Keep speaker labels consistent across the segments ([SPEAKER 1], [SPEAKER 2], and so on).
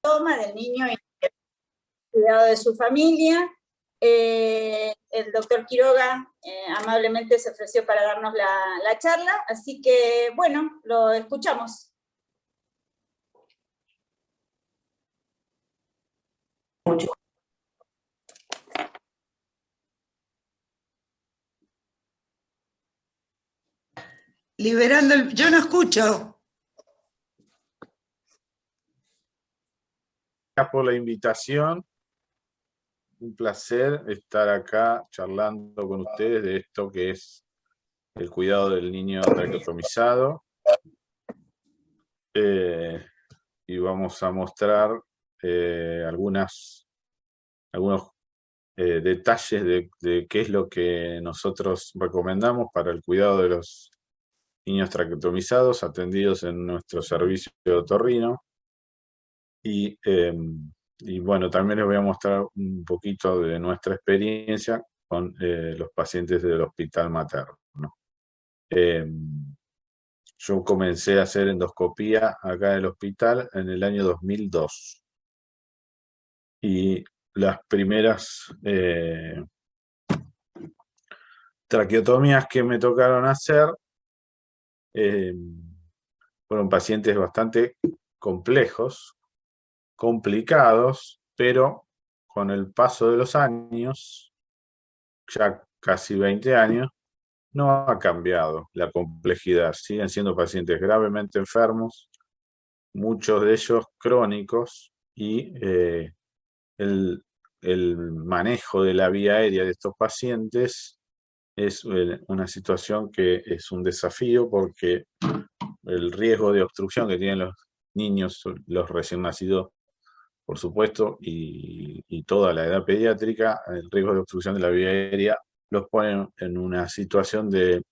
[SPEAKER 1] toma del niño y el cuidado de su familia. El doctor Quiroga amablemente se ofreció para darnos la charla, así que, bueno, lo escuchamos.
[SPEAKER 2] Mucho.
[SPEAKER 3] Liberando el... Yo no escucho.
[SPEAKER 4] Gracias por la invitación. Un placer estar acá charlando con ustedes de esto que es el cuidado del niño traqueotomizado. Y vamos a mostrar algunos detalles de qué es lo que nosotros recomendamos para el cuidado de los niños traqueotomizados atendidos en nuestro servicio de otorrino. Y bueno, también les voy a mostrar un poquito de nuestra experiencia con los pacientes del hospital materno. Yo comencé a hacer endoscopía acá en el hospital en el año 2002. Y las primeras traqueotomías que me tocaron hacer fueron pacientes bastante complejos, complicados, pero con el paso de los años, ya casi 20 años, no ha cambiado la complejidad. Siguen siendo pacientes gravemente enfermos, muchos de ellos crónicos, y el manejo de la vía aérea de estos pacientes es una situación que es un desafío, porque el riesgo de obstrucción que tienen los niños, los recién nacidos, por supuesto, y toda la edad pediátrica, el riesgo de obstrucción de la vía aérea los pone en una situación de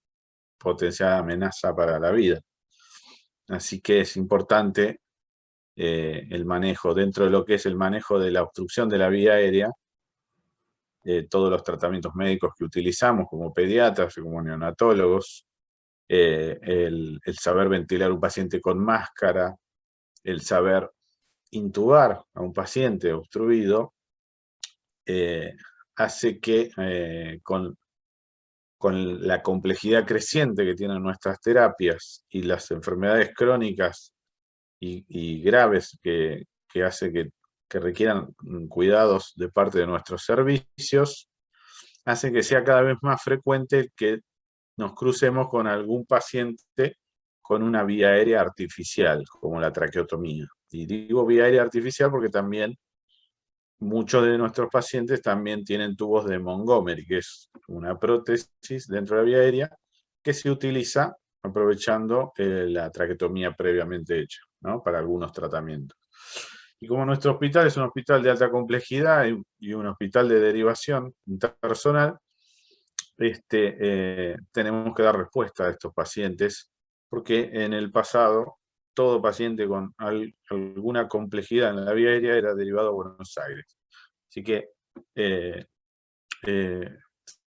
[SPEAKER 4] potencial amenaza para la vida. Así que es importante el manejo, dentro de lo que es el manejo de la obstrucción de la vía aérea, todos los médicos que utilizamos como pediatras, como neonatólogos, el saber ventilar a un paciente con máscara, el saber intubar a un paciente obstruido, hace que con la complejidad creciente que tienen nuestras terapias y las enfermedades crónicas y graves que hace que requieran cuidados de parte de nuestros servicios, hace que sea cada vez más frecuente que nos crucemos con algún paciente con una vía aérea artificial, como la traqueotomía. Y digo vía aérea artificial porque también muchos de nuestros pacientes también tienen tubos de Montgomery, que es una prótesis dentro de la vía aérea que se utiliza aprovechando la traqueotomía previamente hecha, ¿no? Para algunos tratamientos. Y como nuestro hospital es un hospital de alta complejidad y un hospital de derivación interpersonal, tenemos que dar respuesta a estos pacientes, porque en el pasado todo paciente con alguna complejidad en la vía aérea era derivado a Buenos Aires. Así que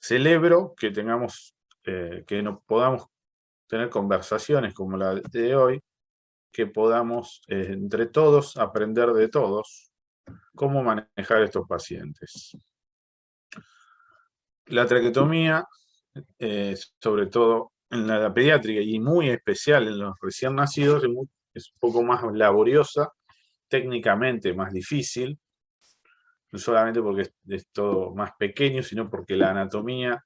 [SPEAKER 4] celebro que podamos tener conversaciones como la de hoy, que podamos entre todos aprender de todos cómo manejar estos pacientes. La traqueotomía, sobre todo en la pediátrica y muy especial en los recién nacidos, es un poco más laboriosa, técnicamente más difícil, no solamente porque es todo más pequeño, sino porque la anatomía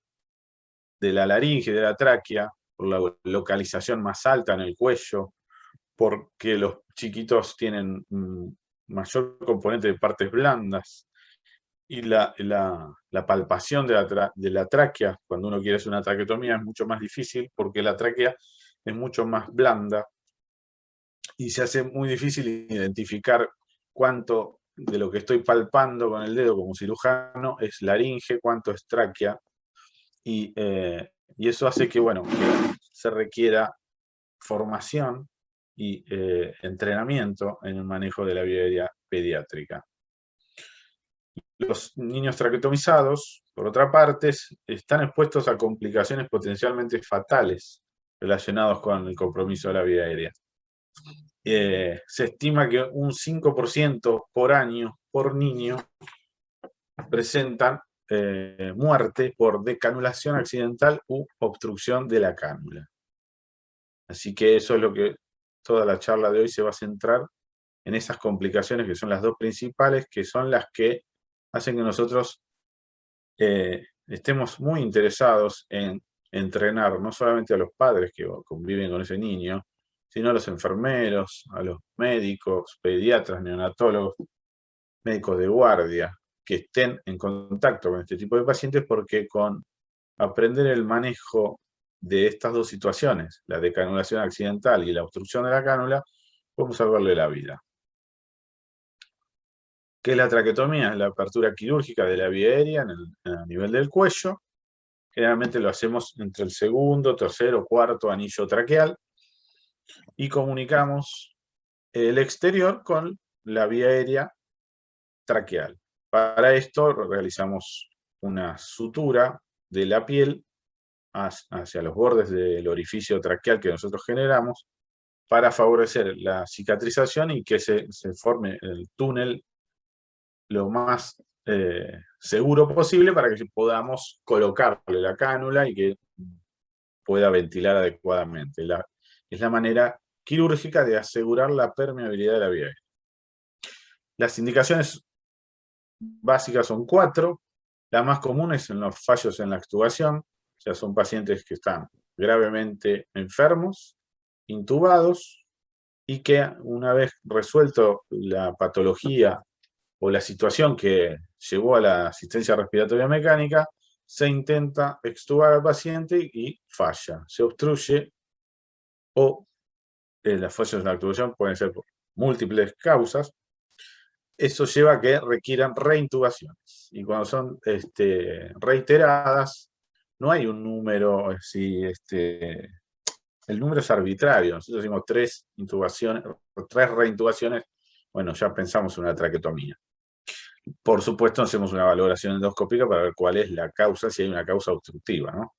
[SPEAKER 4] de la laringe, de la tráquea, por la localización más alta en el cuello, porque los chiquitos tienen mayor componente de partes blandas, y la palpación de la tráquea, cuando uno quiere hacer una traqueotomía, es mucho más difícil, porque la tráquea es mucho más blanda, y se hace muy difícil identificar cuánto de lo que estoy palpando con el dedo como cirujano es laringe, cuánto es tráquea, y eso hace que, bueno, que se requiera formación y entrenamiento en el manejo de la vía aérea pediátrica. Los niños traqueotomizados, por otra parte, están expuestos a complicaciones potencialmente fatales relacionadas con el compromiso de la vía aérea. se estima que un 5% por año, por niño, presentan muerte por decanulación accidental u obstrucción de la cánula. Así que eso es lo que toda la charla de hoy se va a centrar en esas complicaciones que son las dos principales, que son las que hacen que nosotros estemos muy interesados en entrenar no solamente a los padres que conviven con ese niño, sino a los enfermeros, a los médicos, pediatras, neonatólogos, médicos de guardia, que estén en contacto con este tipo de pacientes, porque con aprender el manejo de estas dos situaciones, la decanulación accidental y la obstrucción de la cánula, podemos salvarle la vida. ¿Qué es la traqueotomía? Es la apertura quirúrgica de la vía aérea a nivel del cuello. Generalmente lo hacemos entre el segundo, tercero, cuarto anillo traqueal y comunicamos el exterior con la vía aérea traqueal. Para esto realizamos una sutura de la piel hacia los bordes del orificio traqueal que nosotros generamos para favorecer la cicatrización y que se forme el túnel lo más seguro posible para que podamos colocarle la cánula y que pueda ventilar adecuadamente. Es la manera quirúrgica de asegurar la permeabilidad de la vía aérea. Las indicaciones básicas son 4. Las más comunes son los fallos en la extubación, o sea, son pacientes que están gravemente enfermos, intubados, y que una vez resuelto la patología o la situación que llevó a la asistencia respiratoria mecánica, se intenta extubar al paciente y falla, se obstruye, o las fallas en la extubación pueden ser por múltiples causas. Eso lleva a que requieran reintubaciones. Y cuando son reiteradas, no hay un número así, el número es arbitrario. Nosotros decimos 3 intubaciones, 3 reintubaciones, bueno, ya pensamos en una traqueotomía. Por supuesto, hacemos una valoración endoscópica para ver cuál es la causa, si hay una causa obstructiva, ¿no?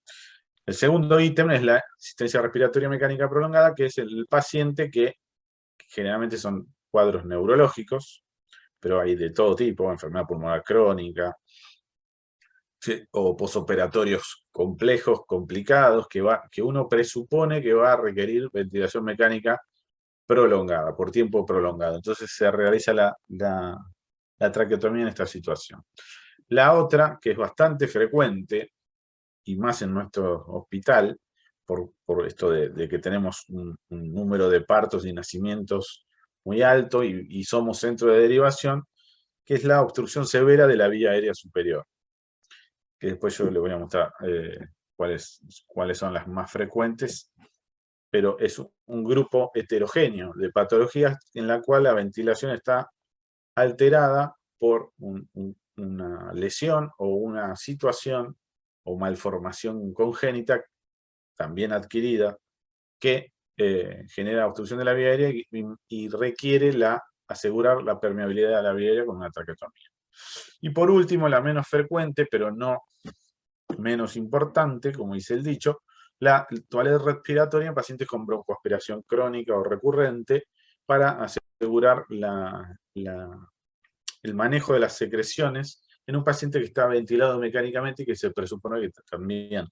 [SPEAKER 4] El segundo ítem es la asistencia respiratoria mecánica prolongada, que es el paciente que generalmente son cuadros neurológicos, pero hay de todo tipo, enfermedad pulmonar crónica, o posoperatorios complejos, complicados, que uno presupone que va a requerir ventilación mecánica prolongada, por tiempo prolongado. Entonces se realiza la traqueotomía en esta situación. La otra, que es bastante frecuente, y más en nuestro hospital, por esto de que tenemos un número de partos y nacimientos muy alto y somos centro de derivación, que es la obstrucción severa de la vía aérea superior. Que después yo les voy a mostrar cuáles son las más frecuentes, pero es un grupo heterogéneo de patologías en la cual la ventilación está alterada por una lesión o una situación o malformación congénita, también adquirida, que genera obstrucción de la vía aérea y requiere asegurar la permeabilidad de la vía aérea con una traqueotomía. Y por último, la menos frecuente, pero no menos importante, como dice el dicho, la toaleta respiratoria en pacientes con broncoaspiración crónica o recurrente, para asegurar el manejo de las secreciones en un paciente que está ventilado mecánicamente y que se presupone que también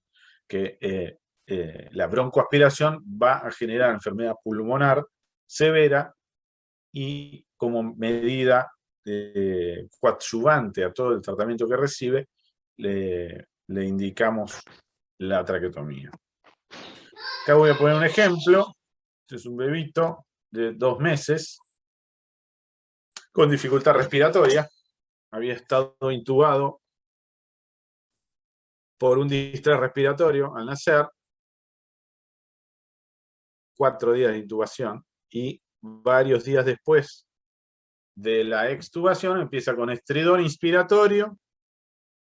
[SPEAKER 4] la broncoaspiración va a generar enfermedad pulmonar severa, y como medida coadyuvante a todo el tratamiento que recibe, le indicamos la traqueotomía. Acá voy a poner un ejemplo. Este es un bebito de 2 meses con dificultad respiratoria. Había estado intubado por un distrés respiratorio al nacer, 4 días de intubación, y varios días después de la extubación empieza con estridor inspiratorio,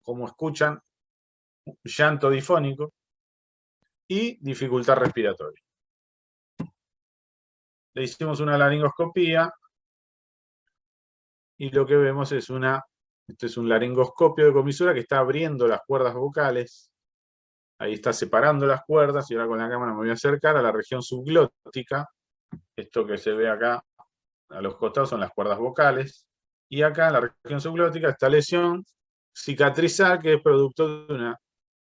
[SPEAKER 4] como escuchan, llanto difónico y dificultad respiratoria. Le hicimos una laringoscopía y lo que vemos es este es un laringoscopio de comisura que está abriendo las cuerdas vocales. Ahí está separando las cuerdas, y ahora con la cámara me voy a acercar a la región subglótica, Esto que se ve acá a los costados son las cuerdas vocales, y acá en la región subglótica esta lesión cicatrizal que es producto de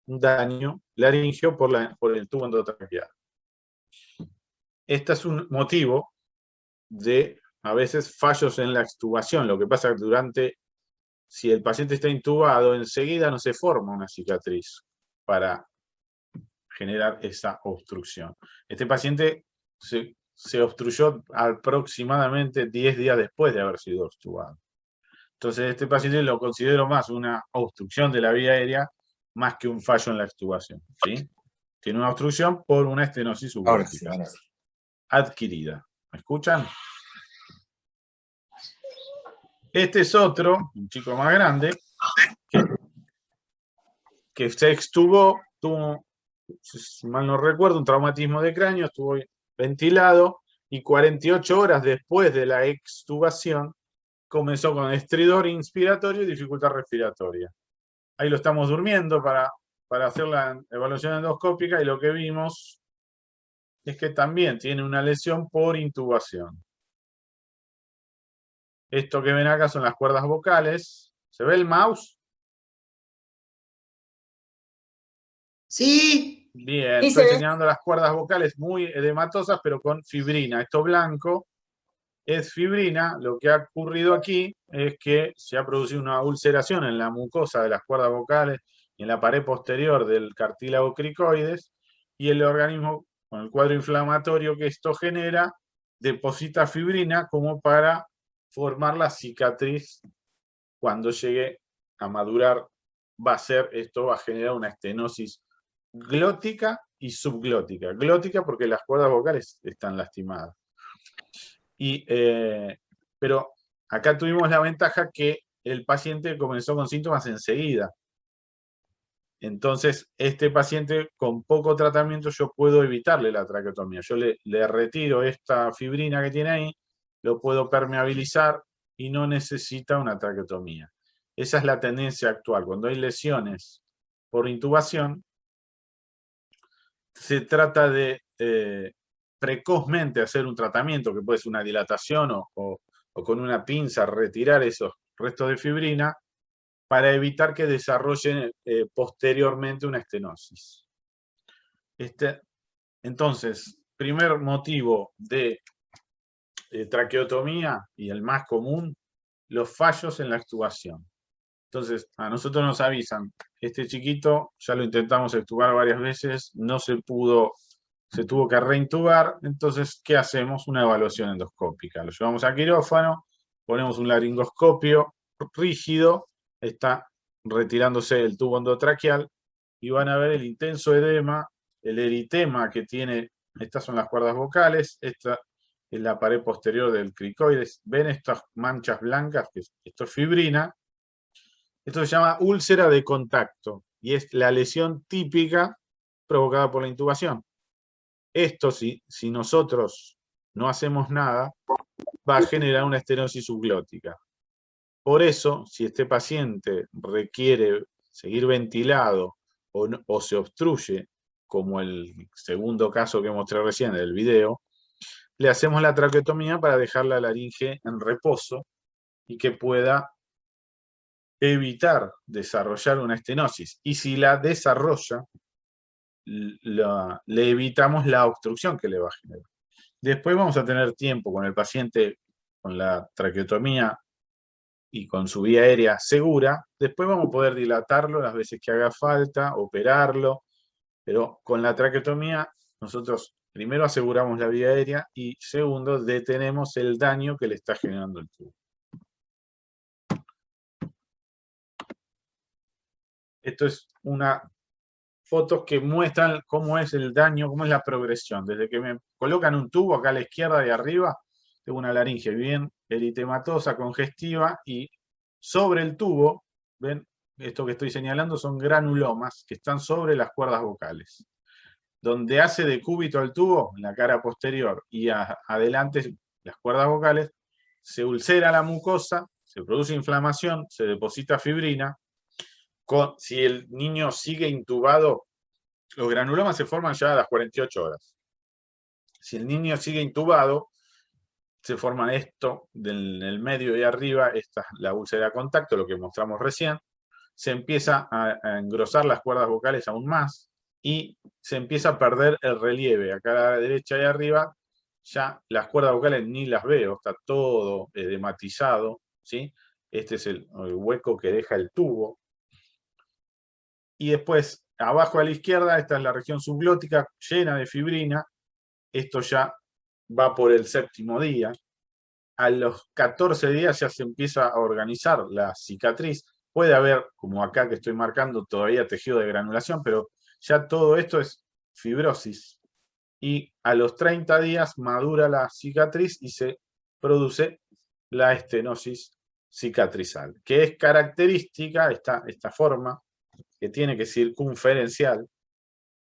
[SPEAKER 4] un daño laríngeo por el tubo endotraqueal. Este es un motivo de, a veces, fallos en la extubación. Lo que pasa es que si el paciente está intubado, enseguida no se forma una cicatriz para generar esa obstrucción. Este paciente se obstruyó aproximadamente 10 días después de haber sido obstrubado. Entonces, este paciente lo considero más una obstrucción de la vía aérea más que un fallo en la extubación, ¿sí? Tiene una obstrucción por una estenosis subglótica adquirida. ¿Me escuchan? Este es otro, un chico más grande, que se extubó, tuvo, si mal no recuerdo, un traumatismo de cráneo, estuvo ventilado, y 48 horas después de la extubación comenzó con estridor inspiratorio y dificultad respiratoria. Ahí lo estamos durmiendo para hacer la evaluación endoscópica, y lo que vimos es que también tiene una lesión por intubación. Esto que ven acá son las cuerdas vocales. ¿Se ve el mouse?
[SPEAKER 3] Sí.
[SPEAKER 4] Bien,
[SPEAKER 1] Sí,
[SPEAKER 4] estoy
[SPEAKER 1] se ve.
[SPEAKER 4] señalando las cuerdas vocales muy edematosas, pero con fibrina. Esto blanco es fibrina. Lo que ha ocurrido aquí es que se ha producido una ulceración en la mucosa de las cuerdas vocales y en la pared posterior del cartílago cricoides, y el organismo, con el cuadro inflamatorio que esto genera, deposita fibrina como para formar la cicatriz. Cuando llegue a madurar, esto va a generar una estenosis glótica y subglótica. Glótica porque las cuerdas vocales están lastimadas. Pero acá tuvimos la ventaja que el paciente comenzó con síntomas enseguida. Entonces, este paciente con poco tratamiento yo puedo evitarle la traqueotomía. Yo le retiro esta fibrina que tiene ahí, lo puedo permeabilizar y no necesita una traqueotomía. Esa es la tendencia actual. Cuando hay lesiones por intubación, se trata de precozmente hacer un tratamiento, que puede ser una dilatación o con una pinza retirar esos restos de fibrina, para evitar que desarrollen posteriormente una estenosis. Entonces, primer motivo de traqueotomía, y el más común, los fallos en la extubación. Entonces, a nosotros nos avisan, este chiquito ya lo intentamos extubar varias veces, no se pudo, se tuvo que reintubar. Entonces, ¿qué hacemos? Una evaluación endoscópica. Lo llevamos a quirófano, ponemos un laringoscopio rígido, está retirándose el tubo endotraqueal, y van a ver el intenso edema, el eritema que tiene. Estas son las cuerdas vocales, esta es la pared posterior del cricoides. ¿Ven estas manchas blancas? Esto es fibrina. Esto se llama úlcera de contacto, y es la lesión típica provocada por la intubación. Esto, si nosotros no hacemos nada, va a generar una estenosis subglótica. Por eso, si este paciente requiere seguir ventilado o se obstruye, como el segundo caso que mostré recién en el video, le hacemos la traqueotomía para dejar la laringe en reposo y que pueda evitar desarrollar una estenosis. Y si la desarrolla, le evitamos la obstrucción que le va a generar. Después vamos a tener tiempo con el paciente con la traqueotomía y con su vía aérea segura. Después vamos a poder dilatarlo las veces que haga falta, operarlo, pero con la traqueotomía nosotros primero aseguramos la vía aérea y segundo detenemos el daño que le está generando el tubo. Esto es una fotos que muestran cómo es el daño, cómo es la progresión. Desde que me colocan un tubo acá a la izquierda de arriba, tengo una laringe bien eritematosa, congestiva, y sobre el tubo, ven, esto que estoy señalando son granulomas que están sobre las cuerdas vocales. Donde hace de cúbito al tubo, en la cara posterior y adelante las cuerdas vocales, se ulcera la mucosa, se produce inflamación, se deposita fibrina. Si el niño sigue intubado, los granulomas se forman ya a las 48 horas. Si el niño sigue intubado, se forma esto en el medio y arriba, esta es la úlcera de contacto, lo que mostramos recién. Se empieza a engrosar las cuerdas vocales aún más y se empieza a perder el relieve. Acá a la derecha y arriba ya las cuerdas vocales ni las veo, está todo edematizado, ¿sí? Este es el hueco que deja el tubo. Y después, abajo a la izquierda, esta es la región subglótica llena de fibrina. Esto ya va por el 7º día. A los 14 días ya se empieza a organizar la cicatriz. Puede haber, como acá que estoy marcando, todavía tejido de granulación, pero ya todo esto es fibrosis. Y a los 30 días madura la cicatriz y se produce la estenosis cicatrizal, que es característica, esta forma, que tiene que circunferencial,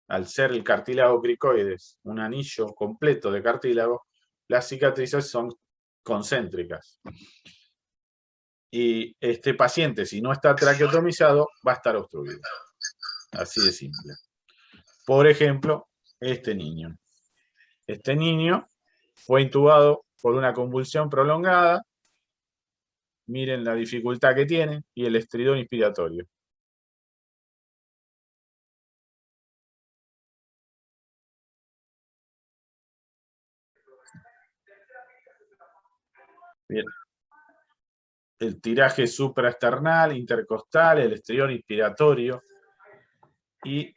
[SPEAKER 4] al ser el cartílago cricoides un anillo completo de cartílago, las cicatrices son concéntricas. Y este paciente, si no está traqueotomizado, va a estar obstruido. Así de simple. Por ejemplo, este niño. Este niño fue intubado por una convulsión prolongada. Miren la dificultad que tiene y el estridor inspiratorio. Bien. El tiraje supraesternal, intercostal, el estridor inspiratorio. Y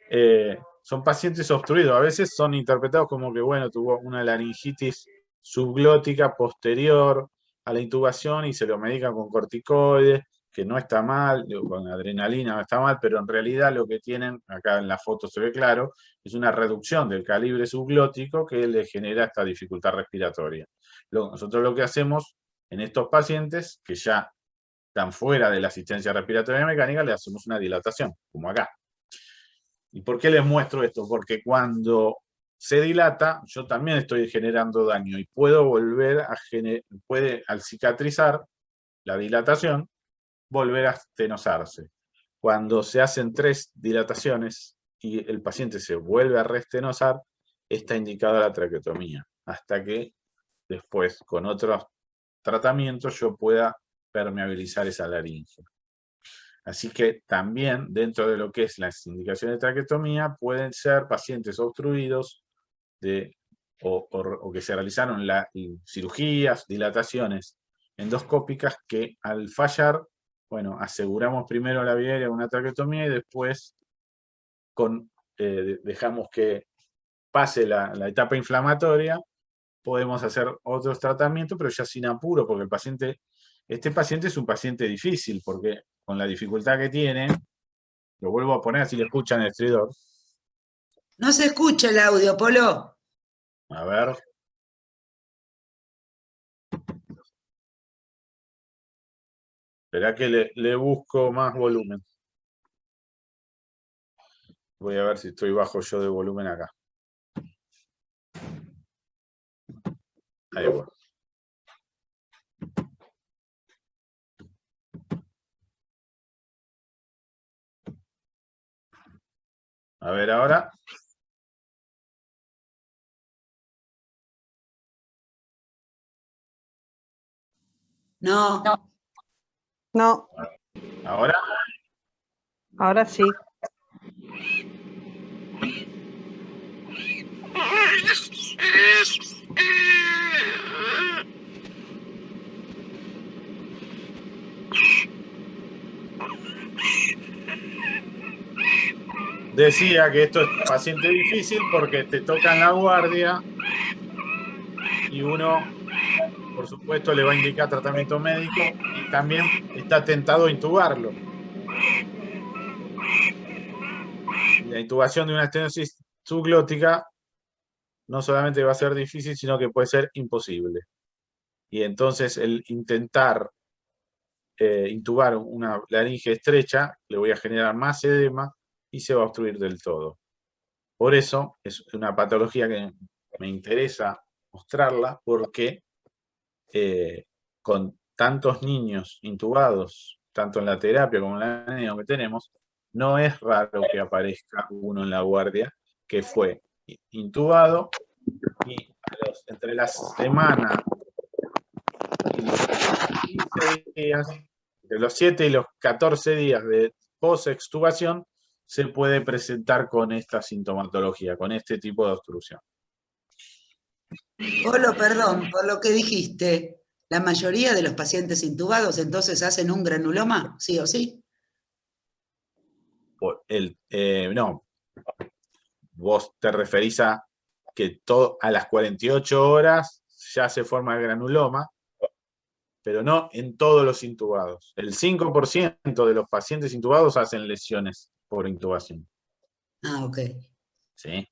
[SPEAKER 4] son pacientes obstruidos. A veces son interpretados como que, bueno, tuvo una laringitis subglótica posterior a la intubación y se lo medican con corticoides, que no está mal, con adrenalina no está mal, pero en realidad lo que tienen, acá en la foto se ve claro, es una reducción del calibre subglótico que le genera esta dificultad respiratoria. Nosotros lo que hacemos en estos pacientes, que ya están fuera de la asistencia respiratoria mecánica, le hacemos una dilatación, como acá. ¿Y por qué les muestro esto? Porque cuando se dilata, yo también estoy generando daño y puedo volver a al cicatrizar la dilatación, volver a estenosarse. Cuando se hacen 3 dilataciones y el paciente se vuelve a reestenosar, está indicada la traqueotomía, hasta que después, con otros tratamientos, yo pueda permeabilizar esa laringe. Así que también dentro de lo que es las indicaciones de traqueotomía pueden ser pacientes obstruidos o que se realizaron cirugías, dilataciones endoscópicas que al fallar, bueno, aseguramos primero la vía aérea con una traqueotomía y después dejamos que pase la etapa inflamatoria, podemos hacer otros tratamientos, pero ya sin apuro, porque este paciente es un paciente difícil, porque con la dificultad que tiene, lo vuelvo a poner así le escuchan el estridor.
[SPEAKER 3] No se escucha el audio, Polo.
[SPEAKER 4] A ver. Esperá que le busco más volumen. Voy a ver si estoy bajo yo de volumen acá. Ahí va. A ver ahora.
[SPEAKER 3] No.
[SPEAKER 2] No,
[SPEAKER 4] ¿Ahora?
[SPEAKER 2] ahora sí.
[SPEAKER 4] Decía que esto es paciente difícil porque te tocan la guardia y uno, por supuesto, le va a indicar tratamiento médico y también está tentado a intubarlo. La intubación de una estenosis subglótica no solamente va a ser difícil, sino que puede ser imposible. Y entonces el intentar intubar una laringe estrecha le voy a generar más edema y se va a obstruir del todo. Por eso es una patología que me interesa mostrarla, porque con tantos niños intubados, tanto en la terapia como en la neo que tenemos, no es raro que aparezca uno en la guardia que fue intubado y a entre la semana y los 15 días, de los 7 y los 14 días de post-extubación, se puede presentar con esta sintomatología, con este tipo de obstrucción.
[SPEAKER 3] Polo, perdón, por lo que dijiste, la mayoría de los pacientes intubados entonces hacen un granuloma, ¿sí o sí?
[SPEAKER 4] No, vos te referís a que a las 48 horas ya se forma el granuloma, pero no en todos los intubados. El 5% de los pacientes intubados hacen lesiones por intubación.
[SPEAKER 3] Ah, ok.
[SPEAKER 4] ¿Sí?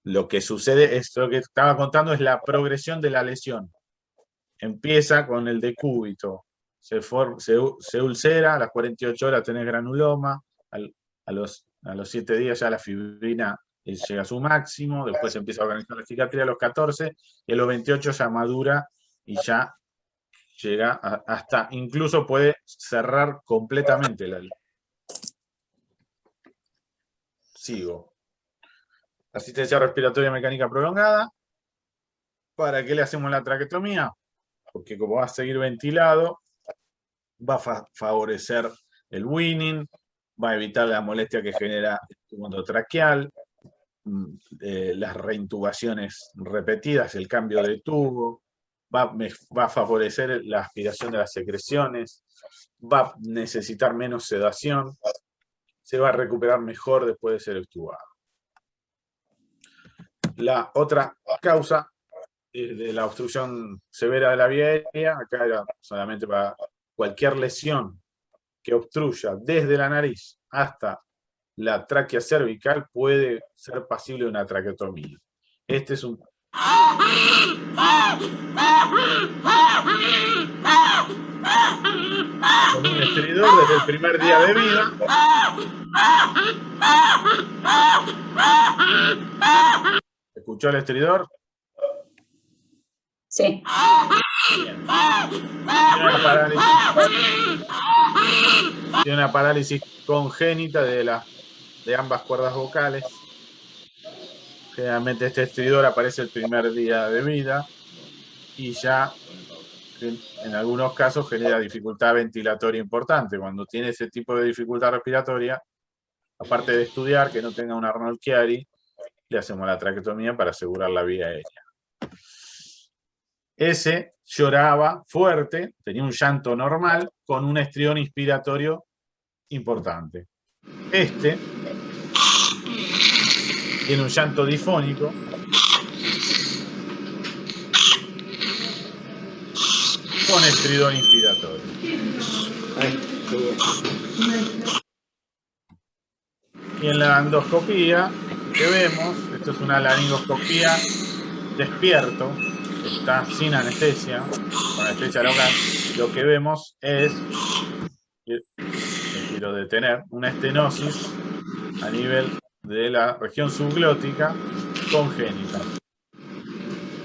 [SPEAKER 4] Lo que sucede, es lo que estaba contando, es la progresión de la lesión. Empieza con el decúbito, se ulcera, a las 48 horas tenés granuloma, a los 7 días ya la fibrina llega a su máximo, después se empieza a organizar la cicatriz a los 14, y a los 28 ya madura y ya llega hasta, incluso puede cerrar completamente la lesión. Sigo. Asistencia respiratoria mecánica prolongada. ¿Para qué le hacemos la traquetomía? Porque como va a seguir ventilado, va a favorecer el weaning, va a evitar la molestia que genera el tubo endotraqueal, las reintubaciones repetidas, el cambio de tubo, va a favorecer la aspiración de las secreciones, va a necesitar menos sedación, se va a recuperar mejor después de ser extubado. La otra causa de la obstrucción severa de la vía aérea, acá era solamente para cualquier lesión que obstruya desde la nariz hasta la tráquea cervical, puede ser pasible de una traqueotomía. Este es un... con un estridor desde el primer día de vida. ¿Escuchó el estridor?
[SPEAKER 1] Sí.
[SPEAKER 4] Bien. Tiene una parálisis congénita de ambas cuerdas vocales. Generalmente este estridor aparece el primer día de vida y ya en algunos casos genera dificultad ventilatoria importante. Cuando tiene ese tipo de dificultad respiratoria, aparte de estudiar que no tenga un Arnold Chiari, le hacemos la traqueotomía para asegurar la vía aérea. Ese lloraba fuerte, tenía un llanto normal, con un estrión inspiratorio importante. Este tiene un llanto difónico, con estridor inspiratorio. Y en la endoscopía que vemos, esto es una laringoscopía despierto, está sin anestesia, con anestesia local, lo que vemos es, me quiero detener, una estenosis a nivel de la región subglótica congénita.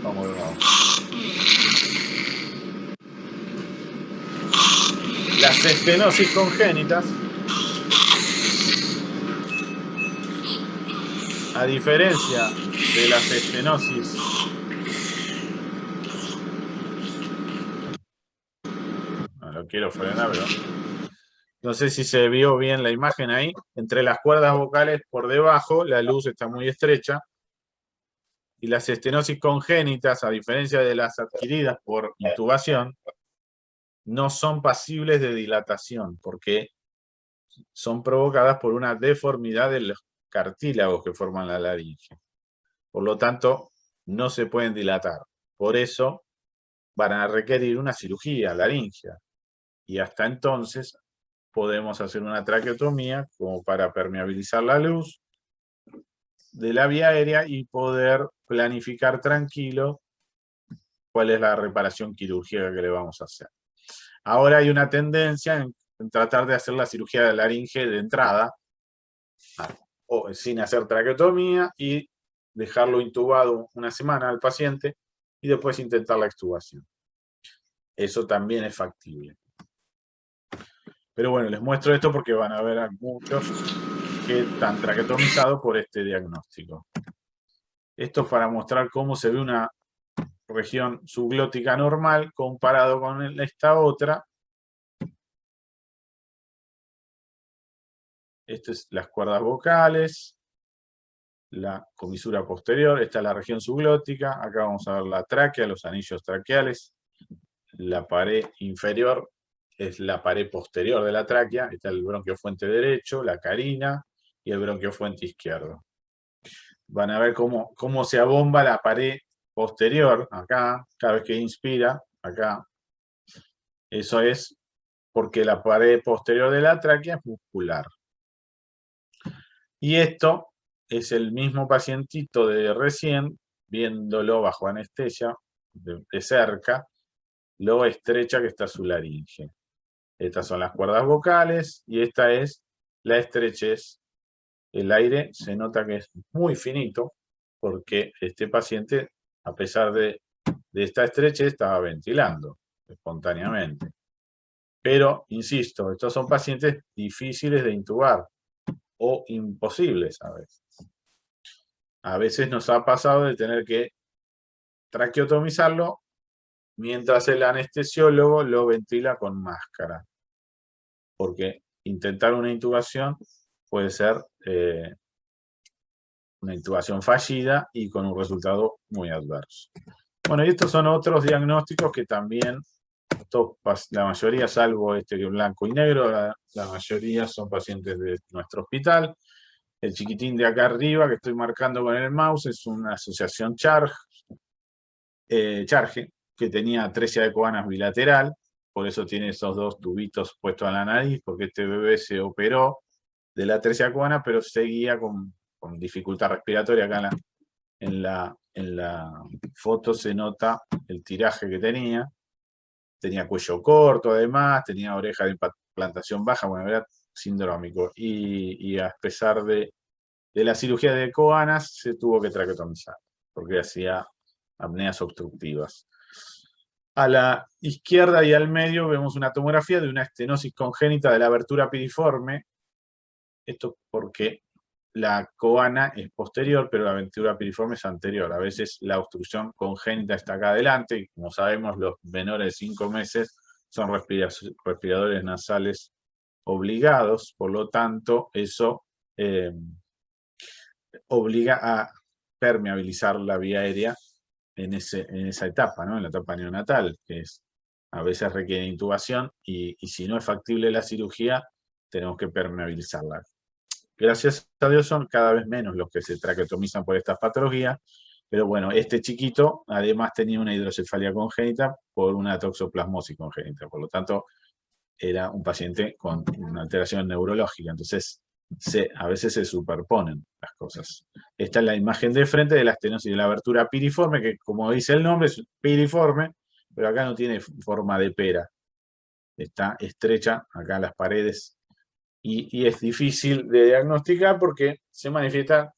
[SPEAKER 4] Vamos de nuevo. Las estenosis congénitas, a diferencia de las estenosis no lo quiero frenar, pero no sé si se vio bien la imagen ahí. Entre las cuerdas vocales por debajo, la luz está muy estrecha. Y las estenosis congénitas, a diferencia de las adquiridas por intubación, no son pasibles de dilatación, porque son provocadas por una deformidad de los cartílagos que forman la laringe. Por lo tanto, no se pueden dilatar. Por eso van a requerir una cirugía laringea. Y hasta entonces podemos hacer una traqueotomía como para permeabilizar la luz de la vía aérea y poder planificar tranquilo cuál es la reparación quirúrgica que le vamos a hacer. Ahora hay una tendencia en tratar de hacer la cirugía de laringe de entrada, o sin hacer traqueotomía, y dejarlo intubado una semana al paciente y después intentar la extubación. Eso también es factible. Pero bueno, les muestro esto porque van a ver a muchos que están traqueotomizados por este diagnóstico. Esto es para mostrar cómo se ve una región subglótica normal comparado con esta otra. Estas es las cuerdas vocales, la comisura posterior, esta es la región subglótica, acá vamos a ver la tráquea, los anillos traqueales, la pared inferior es la pared posterior de la tráquea, está el bronquiofuente derecho, la carina y el bronquiofuente izquierdo. Van a ver cómo se abomba la pared posterior, acá, cada vez que inspira, acá. Eso es porque la pared posterior de la tráquea es muscular. Y esto es el mismo pacientito de recién, viéndolo bajo anestesia, de cerca, lo estrecha que está su laringe. Estas son las cuerdas vocales y esta es la estrechez. El aire se nota que es muy finito porque este paciente, a pesar de esta estrechez, estaba ventilando espontáneamente. Pero, insisto, estos son pacientes difíciles de intubar o imposibles a veces. A veces nos ha pasado de tener que traqueotomizarlo mientras el anestesiólogo lo ventila con máscara. Porque intentar una intubación puede ser una intubación fallida y con un resultado muy adverso. Bueno, y estos son otros diagnósticos que también, la mayoría, salvo este que es blanco y negro, la mayoría son pacientes de nuestro hospital. El chiquitín de acá arriba que estoy marcando con el mouse es una asociación Charge, que tenía atresia de Coanas bilateral, por eso tiene esos dos tubitos puestos en la nariz, porque este bebé se operó de la atresia coana, pero seguía con dificultad respiratoria. Acá en la foto se nota el tiraje que tenía cuello corto además, tenía oreja de implantación baja, bueno, era sindrómico, y a pesar de la cirugía de Coanas se tuvo que traqueotomizar, porque hacía apneas obstructivas. A la izquierda y al medio vemos una tomografía de una estenosis congénita de la abertura piriforme. Esto porque la coana es posterior, pero la abertura piriforme es anterior. A veces la obstrucción congénita está acá adelante, y como sabemos, los menores de 5 meses son respiradores nasales obligados, por lo tanto, eso obliga a permeabilizar la vía aérea en esa etapa, ¿no? En la etapa neonatal, que a veces requiere intubación y si no es factible la cirugía, tenemos que permeabilizarla. Gracias a Dios son cada vez menos los que se traqueotomizan por estas patologías, pero bueno, este chiquito además tenía una hidrocefalia congénita por una toxoplasmosis congénita, por lo tanto era un paciente con una alteración neurológica, entonces a veces se superponen las cosas. Esta es la imagen de frente de la estenosis de la abertura piriforme, que como dice el nombre es piriforme, pero acá no tiene forma de pera. Está estrecha acá las paredes y es difícil de diagnosticar porque se manifiesta,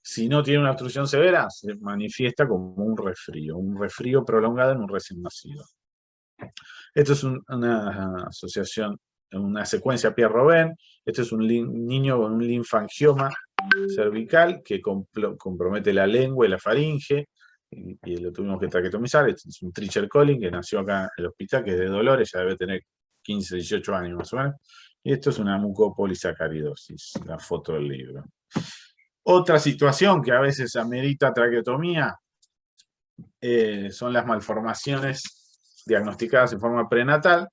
[SPEAKER 4] si no tiene una obstrucción severa, se manifiesta como un resfrío prolongado en un recién nacido. Esto es una asociación, una secuencia Pierre-Robin. Esto es un niño con un linfangioma cervical que compromete la lengua y la faringe, y lo tuvimos que traqueotomizar. Este es un Treacher Collins que nació acá en el hospital, que es de Dolores, ya debe tener 15, 18 años más o menos. Y esto es una mucopolisacaridosis, la foto del libro. Otra situación que a veces amerita traqueotomía son las malformaciones diagnosticadas en forma prenatal.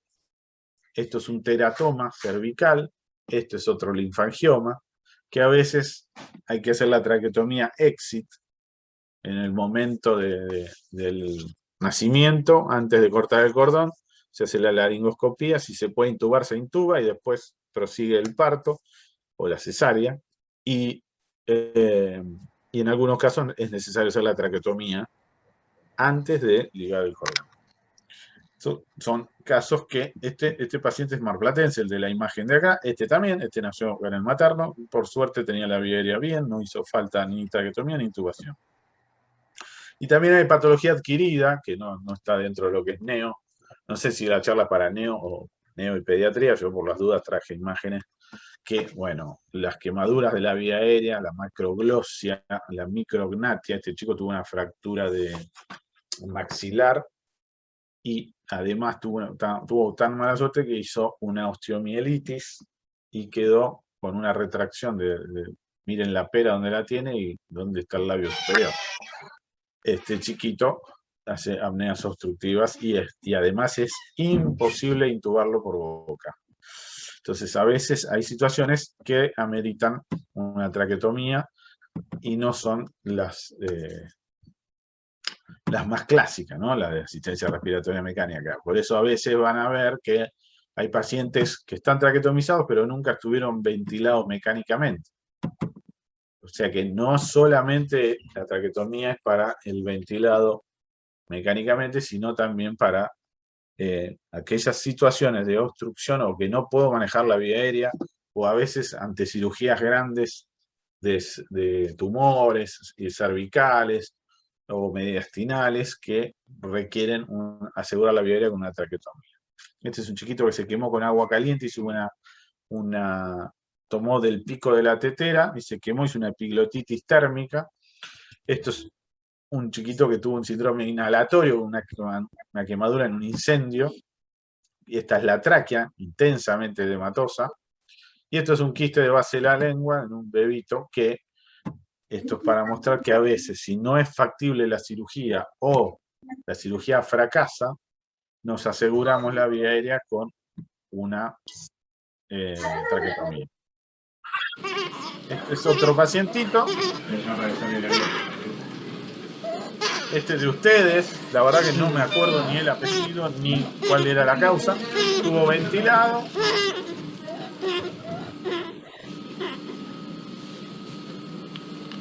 [SPEAKER 4] Esto es un teratoma cervical, esto es otro linfangioma, que a veces hay que hacer la traqueotomía exit en el momento del nacimiento, antes de cortar el cordón, se hace la laringoscopía, si se puede intubar, se intuba, y después prosigue el parto o la cesárea, y en algunos casos es necesario hacer la traqueotomía antes de ligar el cordón. Son casos que este paciente es marplatense, el de la imagen de acá, este también, este nació en el materno, por suerte tenía la vía aérea bien, no hizo falta ni traqueotomía ni intubación. Y también hay patología adquirida, que no está dentro de lo que es neo. No sé si la charla para neo o neo y pediatría, yo por las dudas traje imágenes que, bueno, las quemaduras de la vía aérea, la macroglosia, la micrognatia, este chico tuvo una fractura de maxilar y además tuvo tan mala suerte que hizo una osteomielitis y quedó con una retracción miren la pera donde la tiene y dónde está el labio superior. Este chiquito hace apneas obstructivas y además es imposible intubarlo por boca. Entonces, a veces hay situaciones que ameritan una traqueotomía y no son las más clásicas, ¿no? La de asistencia respiratoria mecánica. Por eso a veces van a ver que hay pacientes que están traqueotomizados, pero nunca estuvieron ventilados mecánicamente. O sea que no solamente la traqueotomía es para el ventilado mecánicamente, sino también para aquellas situaciones de obstrucción o que no puedo manejar la vía aérea, o a veces ante cirugías grandes de tumores y cervicales o mediastinales que requieren asegurar la vía aérea con una traqueotomía. Este es un chiquito que se quemó con agua caliente, hizo tomó del pico de la tetera y se quemó, hizo una epiglotitis térmica. Esto es un chiquito que tuvo un síndrome inhalatorio, una quemadura en un incendio, y esta es la tráquea, intensamente edematosa, y esto es un quiste de base de la lengua en un bebito que, esto es para mostrar que a veces, si no es factible la cirugía o la cirugía fracasa, nos aseguramos la vía aérea con una traqueotomía. Este es otro pacientito. Este de ustedes, la verdad que no me acuerdo ni el apellido ni cuál era la causa. Estuvo ventilado.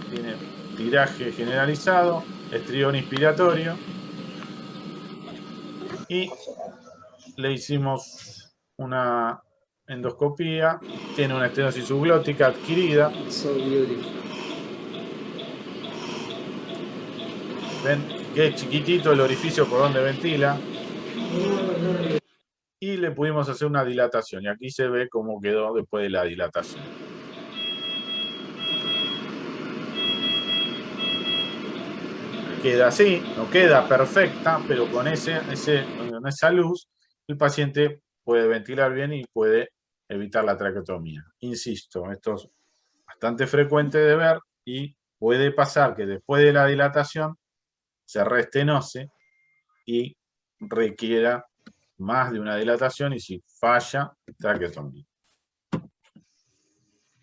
[SPEAKER 4] Tiene tiraje generalizado, estrión inspiratorio. Y le hicimos una endoscopía. Tiene una estenosis subglótica adquirida. ¿Ven? Que es chiquitito el orificio por donde ventila. Y le pudimos hacer una dilatación. Y aquí se ve cómo quedó después de la dilatación. Queda así, no queda perfecta, pero con esa luz el paciente puede ventilar bien y puede evitar la traqueotomía. Insisto, esto es bastante frecuente de ver y puede pasar que después de la dilatación se restenose y requiera más de una dilatación y si falla, traqueotomía.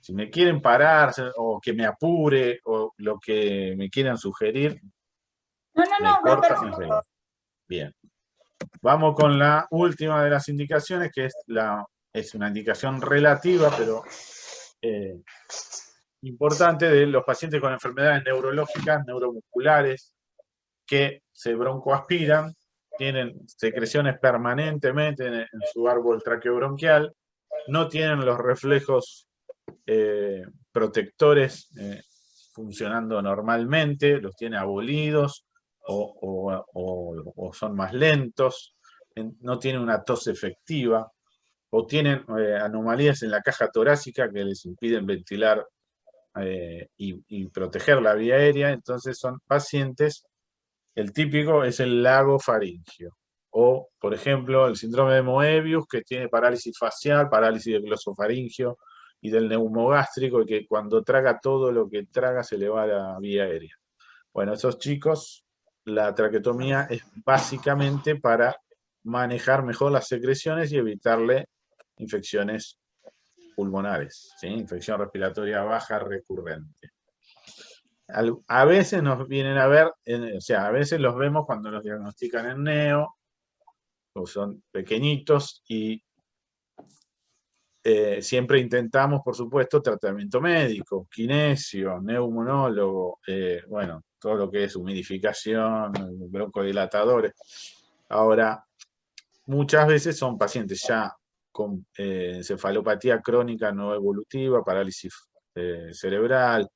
[SPEAKER 4] Si me quieren parar o que me apure o lo que me quieran sugerir,
[SPEAKER 1] No,
[SPEAKER 4] cortan y ven. Bien. Vamos con la última de las indicaciones, que es una indicación relativa, pero importante, de los pacientes con enfermedades neurológicas, neuromusculares, que se broncoaspiran, tienen secreciones permanentemente en su árbol traqueobronquial, no tienen los reflejos protectores funcionando normalmente, los tiene abolidos o son más lentos, no tienen una tos efectiva, o tienen anomalías en la caja torácica que les impiden ventilar y proteger la vía aérea. Entonces son pacientes, el típico es el lagofaringio. O, por ejemplo, el síndrome de Moebius, que tiene parálisis facial, parálisis del glosofaringio y del neumogástrico, y que cuando traga todo lo que traga se le va a la vía aérea. Bueno, esos chicos, la traqueotomía es básicamente para manejar mejor las secreciones y evitarle infecciones pulmonares, ¿sí? Infección respiratoria baja recurrente. A veces nos vienen a ver, o sea, a veces los vemos cuando los diagnostican en neo, o son pequeñitos, y siempre intentamos, por supuesto, tratamiento médico, kinesio, neumonólogo, bueno, todo lo que es humidificación, broncodilatadores. Ahora, muchas veces son pacientes ya con encefalopatía crónica no evolutiva, parálisis cerebral,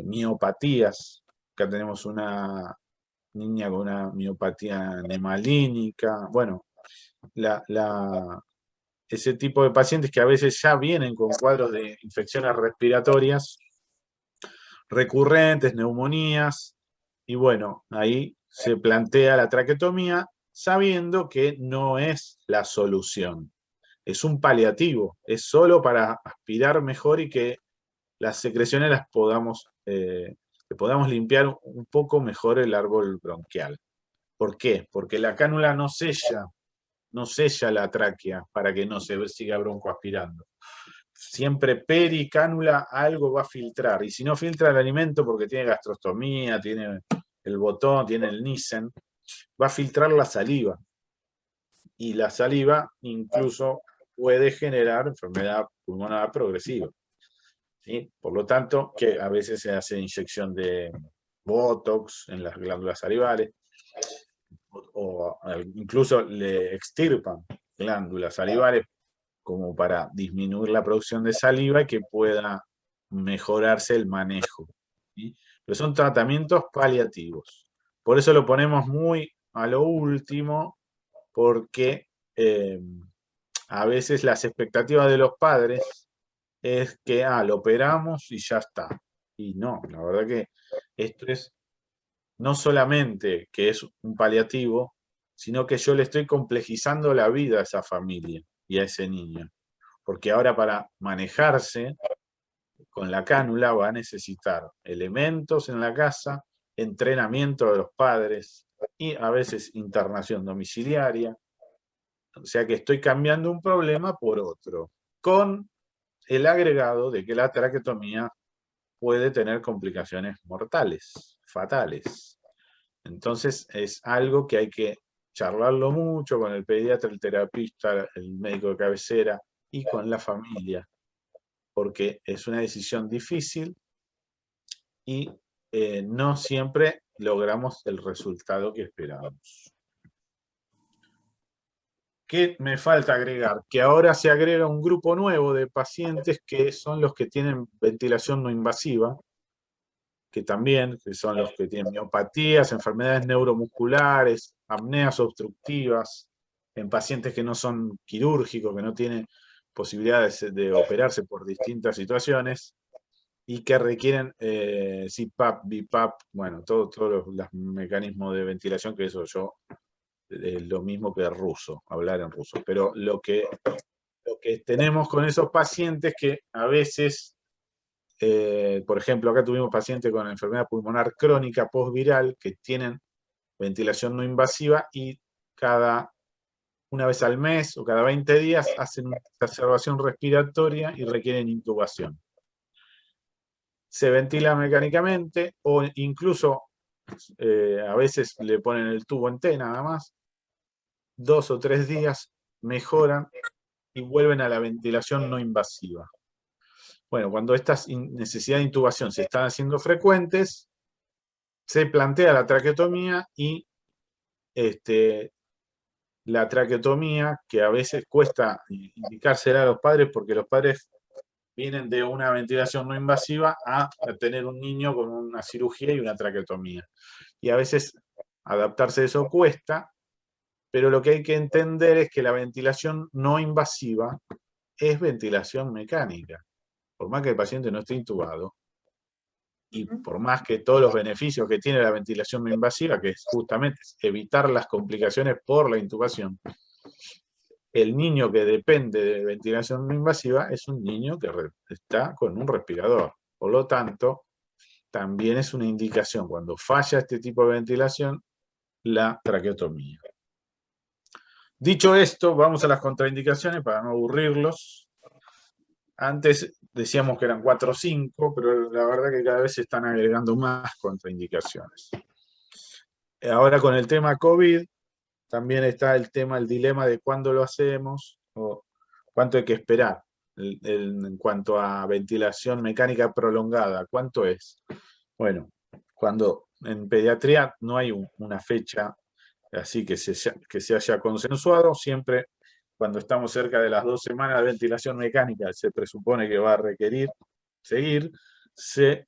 [SPEAKER 4] miopatías. Acá tenemos una niña con una miopatía nemalínica. Bueno, ese tipo de pacientes que a veces ya vienen con cuadros de infecciones respiratorias recurrentes, neumonías, y bueno, ahí se plantea la traqueotomía sabiendo que no es la solución. Es un paliativo, es solo para aspirar mejor y que las secreciones las podamos, que podamos limpiar un poco mejor el árbol bronquial. ¿Por qué? Porque la cánula no sella la tráquea para que no se siga broncoaspirando. Siempre pericánula algo va a filtrar, y si no filtra el alimento porque tiene gastrostomía, tiene el botón, tiene el Nissen, va a filtrar la saliva, y la saliva incluso puede generar enfermedad pulmonar progresiva, ¿sí? Por lo tanto, que a veces se hace inyección de Botox en las glándulas salivales, o incluso le extirpan glándulas salivales como para disminuir la producción de saliva y que pueda mejorarse el manejo, ¿sí? Pero son tratamientos paliativos. Por eso lo ponemos muy a lo último, porque a veces las expectativas de los padres es que lo operamos y ya está. Y no, la verdad que esto es no solamente que es un paliativo, sino que yo le estoy complejizando la vida a esa familia y a ese niño. Porque ahora para manejarse con la cánula va a necesitar elementos en la casa, entrenamiento de los padres y a veces internación domiciliaria. O sea que estoy cambiando un problema por otro, con el agregado de que la traqueotomía puede tener complicaciones mortales, fatales. Entonces es algo que hay que charlarlo mucho con el pediatra, el terapista, el médico de cabecera y con la familia, porque es una decisión difícil y no siempre logramos el resultado que esperábamos. ¿Qué me falta agregar? Que ahora se agrega un grupo nuevo de pacientes que son los que tienen ventilación no invasiva, que son los que tienen miopatías, enfermedades neuromusculares, apneas obstructivas, en pacientes que no son quirúrgicos, que no tienen posibilidades de operarse por distintas situaciones, y que requieren CPAP, BiPAP, bueno, todos los mecanismos de ventilación, que eso yo, lo mismo que el ruso, hablar en ruso, pero lo que tenemos con esos pacientes que a veces, por ejemplo, acá tuvimos pacientes con enfermedad pulmonar crónica postviral que tienen ventilación no invasiva y una vez al mes o cada 20 días hacen una exacerbación respiratoria y requieren intubación. Se ventila mecánicamente o incluso a veces le ponen el tubo en T nada más, 2 o 3 días mejoran y vuelven a la ventilación no invasiva. Bueno, cuando estas necesidades de intubación se están haciendo frecuentes, se plantea la traqueotomía y la traqueotomía, que a veces cuesta indicársela a los padres porque los padres vienen de una ventilación no invasiva a tener un niño con una cirugía y una traqueotomía. Y a veces adaptarse a eso cuesta, pero lo que hay que entender es que la ventilación no invasiva es ventilación mecánica. Por más que el paciente no esté intubado, y por más que todos los beneficios que tiene la ventilación no invasiva, que es justamente evitar las complicaciones por la intubación, el niño que depende de ventilación no invasiva es un niño que está con un respirador. Por lo tanto, también es una indicación, cuando falla este tipo de ventilación, la traqueotomía. Dicho esto, vamos a las contraindicaciones para no aburrirlos. Antes decíamos que eran 4 o 5, pero la verdad que cada vez se están agregando más contraindicaciones. Ahora con el tema COVID, también está el dilema de cuándo lo hacemos o cuánto hay que esperar. En cuanto a ventilación mecánica prolongada, ¿cuánto es? Bueno, cuando en pediatría no hay una fecha así que se haya consensuado, siempre cuando estamos cerca de las 2 semanas de ventilación mecánica se presupone que va a requerir seguir, se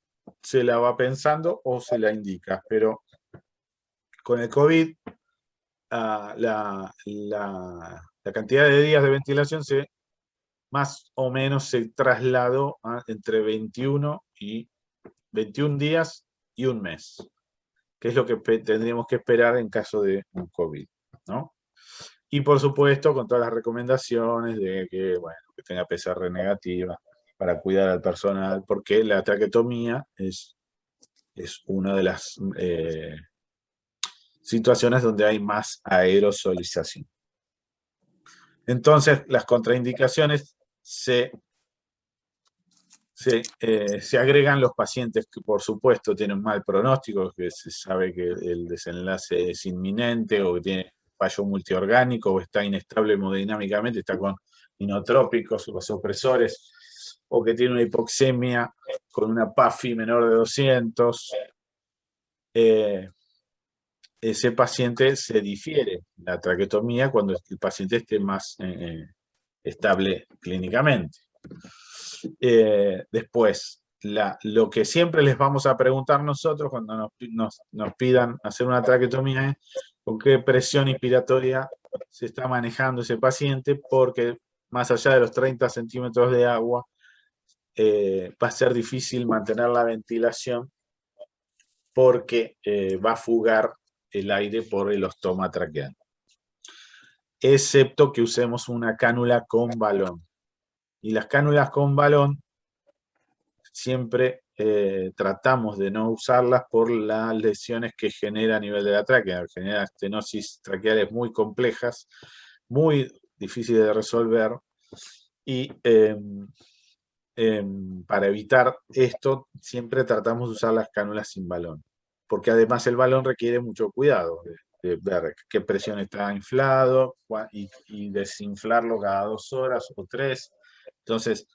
[SPEAKER 4] la va pensando o se la indica, pero con el COVID la La cantidad de días de ventilación más o menos se trasladó a entre 21 días y un mes, que es lo que tendríamos que esperar en caso de un COVID, ¿no? Y por supuesto, con todas las recomendaciones de que, bueno, que tenga PCR negativa para cuidar al personal, porque la traqueotomía es una de las situaciones donde hay más aerosolización. Entonces, las contraindicaciones se agregan los pacientes que, por supuesto, tienen un mal pronóstico, que se sabe que el desenlace es inminente, o que tiene fallo multiorgánico, o está inestable hemodinámicamente, está con inotrópicos o vasopresores, o que tiene una hipoxemia con una PAFI menor de 200. Ese paciente se difiere la traqueotomía cuando el paciente esté más estable clínicamente. Después, lo que siempre les vamos a preguntar nosotros cuando nos pidan hacer una traqueotomía es con qué presión inspiratoria se está manejando ese paciente, porque más allá de los 30 centímetros de agua, va a ser difícil mantener la ventilación porque va a fugar el aire por el ostoma traqueal. Excepto que usemos una cánula con balón. Y las cánulas con balón siempre tratamos de no usarlas por las lesiones que genera a nivel de la tráquea. Genera estenosis traqueales muy complejas, muy difíciles de resolver, y para evitar esto siempre tratamos de usar las cánulas sin balón, porque además el balón requiere mucho cuidado, de ver qué presión está inflado y desinflarlo cada 2 horas o 3. Entonces,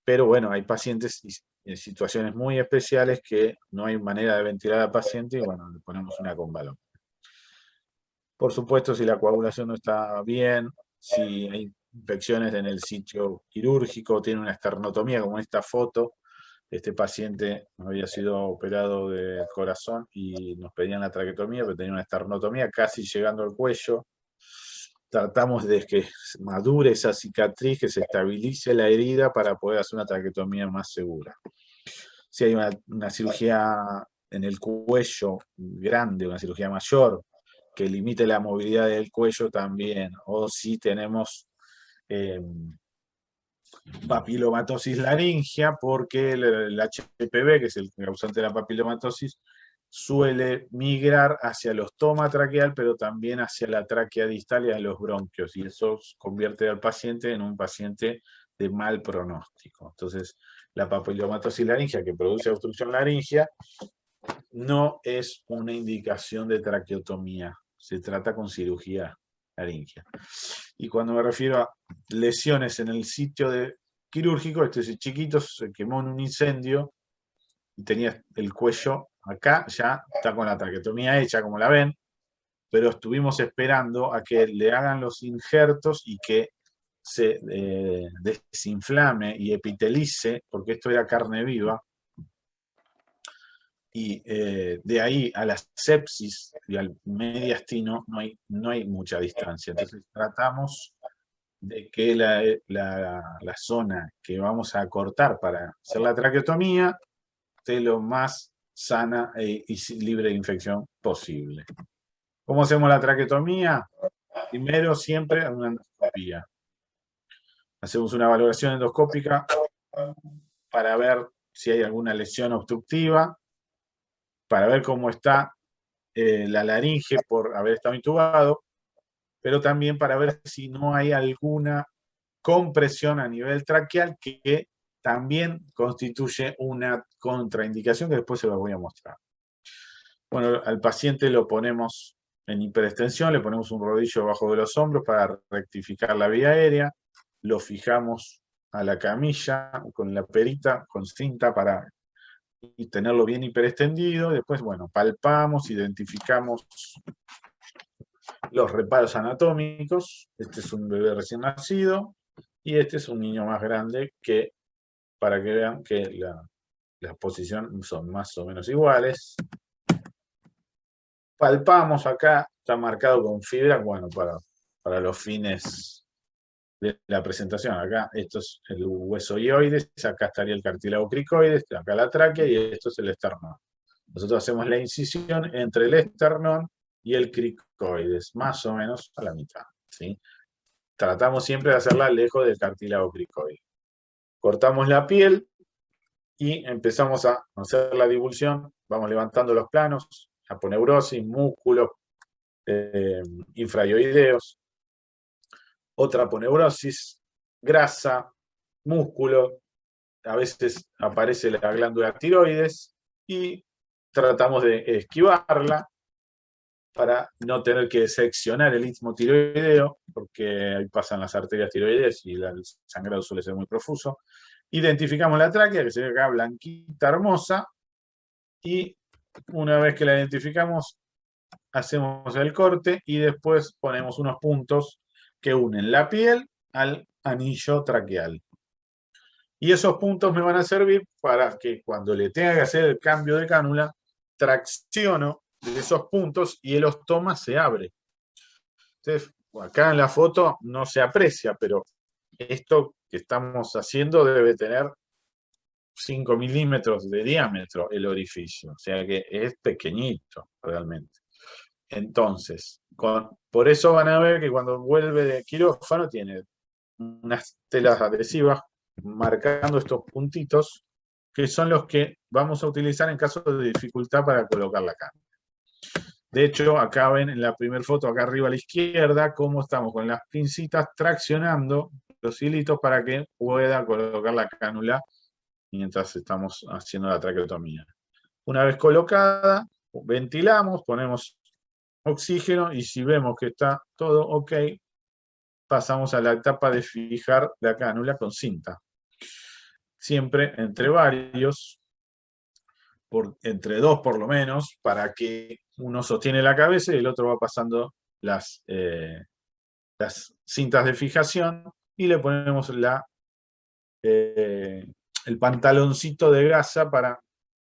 [SPEAKER 4] pero bueno, hay pacientes en situaciones muy especiales que no hay manera de ventilar al paciente y bueno, le ponemos una con balón. Por supuesto, si la coagulación no está bien, si hay infecciones en el sitio quirúrgico, tiene una esternotomía, como en esta foto, este paciente había sido operado del corazón y nos pedían la traqueotomía, pero tenía una esternotomía casi llegando al cuello. Tratamos de que madure esa cicatriz, que se estabilice la herida para poder hacer una traqueotomía más segura. Si hay una cirugía en el cuello grande, una cirugía mayor, que limite la movilidad del cuello también, o si tenemos papilomatosis laringea, porque el HPV, que es el causante de la papilomatosis, suele migrar hacia el ostoma traqueal, pero también hacia la tráquea distal y a los bronquios, y eso convierte al paciente en un paciente de mal pronóstico. Entonces, la papilomatosis laringea, que produce obstrucción laringea, no es una indicación de traqueotomía, se trata con cirugía laringea. Y cuando me refiero a lesiones en el sitio quirúrgico, este es chiquito, se quemó en un incendio y tenía el cuello acá, ya está con la traqueotomía hecha, como la ven, pero estuvimos esperando a que le hagan los injertos y que se desinflame y epitelice, porque esto era carne viva, y de ahí a la sepsis y al mediastino no hay mucha distancia. Entonces tratamos de que la zona que vamos a cortar para hacer la traqueotomía esté lo más sana y libre de infección posible. ¿Cómo hacemos la traqueotomía? Primero, siempre una endoscopía. Hacemos una valoración endoscópica para ver si hay alguna lesión obstructiva, para ver cómo está la laringe por haber estado intubado, pero también para ver si no hay alguna compresión a nivel traqueal que también constituye una contraindicación que después se los voy a mostrar. Bueno, al paciente lo ponemos en hiperextensión, le ponemos un rodillo debajo de los hombros para rectificar la vía aérea, lo fijamos a la camilla con la perita, con cinta para tenerlo bien hiperextendido. Después, bueno, palpamos, identificamos los reparos anatómicos. Este es un bebé recién nacido y este es un niño más grande, que para que vean que las posiciones son más o menos iguales. Palpamos acá, está marcado con fibra, bueno, para para los fines de la presentación. Acá esto es el hueso hioides, acá estaría el cartílago cricoides, acá la tráquea y esto es el esternón. Nosotros hacemos la incisión entre el esternón y el cricoides, más o menos a la mitad, ¿sí? Tratamos siempre de hacerla lejos del cartílago cricoide. Cortamos la piel y empezamos a hacer la divulsión, vamos levantando los planos, aponeurosis, músculos infraioideos, otra aponeurosis, grasa, músculo, a veces aparece la glándula tiroides y tratamos de esquivarla para no tener que seccionar el istmo tiroideo, porque ahí pasan las arterias tiroides y el sangrado suele ser muy profuso. Identificamos la tráquea, que se ve acá blanquita, hermosa, y una vez que la identificamos, hacemos el corte y después ponemos unos puntos que unen la piel al anillo traqueal. Y esos puntos me van a servir para que cuando le tenga que hacer el cambio de cánula, tracciono de esos puntos y el ostoma se abre. Entonces, acá en la foto no se aprecia, pero esto que estamos haciendo debe tener 5 milímetros de diámetro el orificio, o sea que es pequeñito realmente. Entonces, por eso van a ver que cuando vuelve de quirófano tiene unas telas adhesivas marcando estos puntitos que son los que vamos a utilizar en caso de dificultad para colocar la cánula. De hecho, acá ven en la primera foto, acá arriba a la izquierda, cómo estamos con las pincitas traccionando los hilitos para que pueda colocar la cánula mientras estamos haciendo la traqueotomía. Una vez colocada, ventilamos, ponemos oxígeno y si vemos que está todo ok, pasamos a la etapa de fijar la cánula con cinta. Siempre entre varios, entre dos por lo menos, para que uno sostiene la cabeza y el otro va pasando las cintas de fijación y le ponemos el pantaloncito de grasa para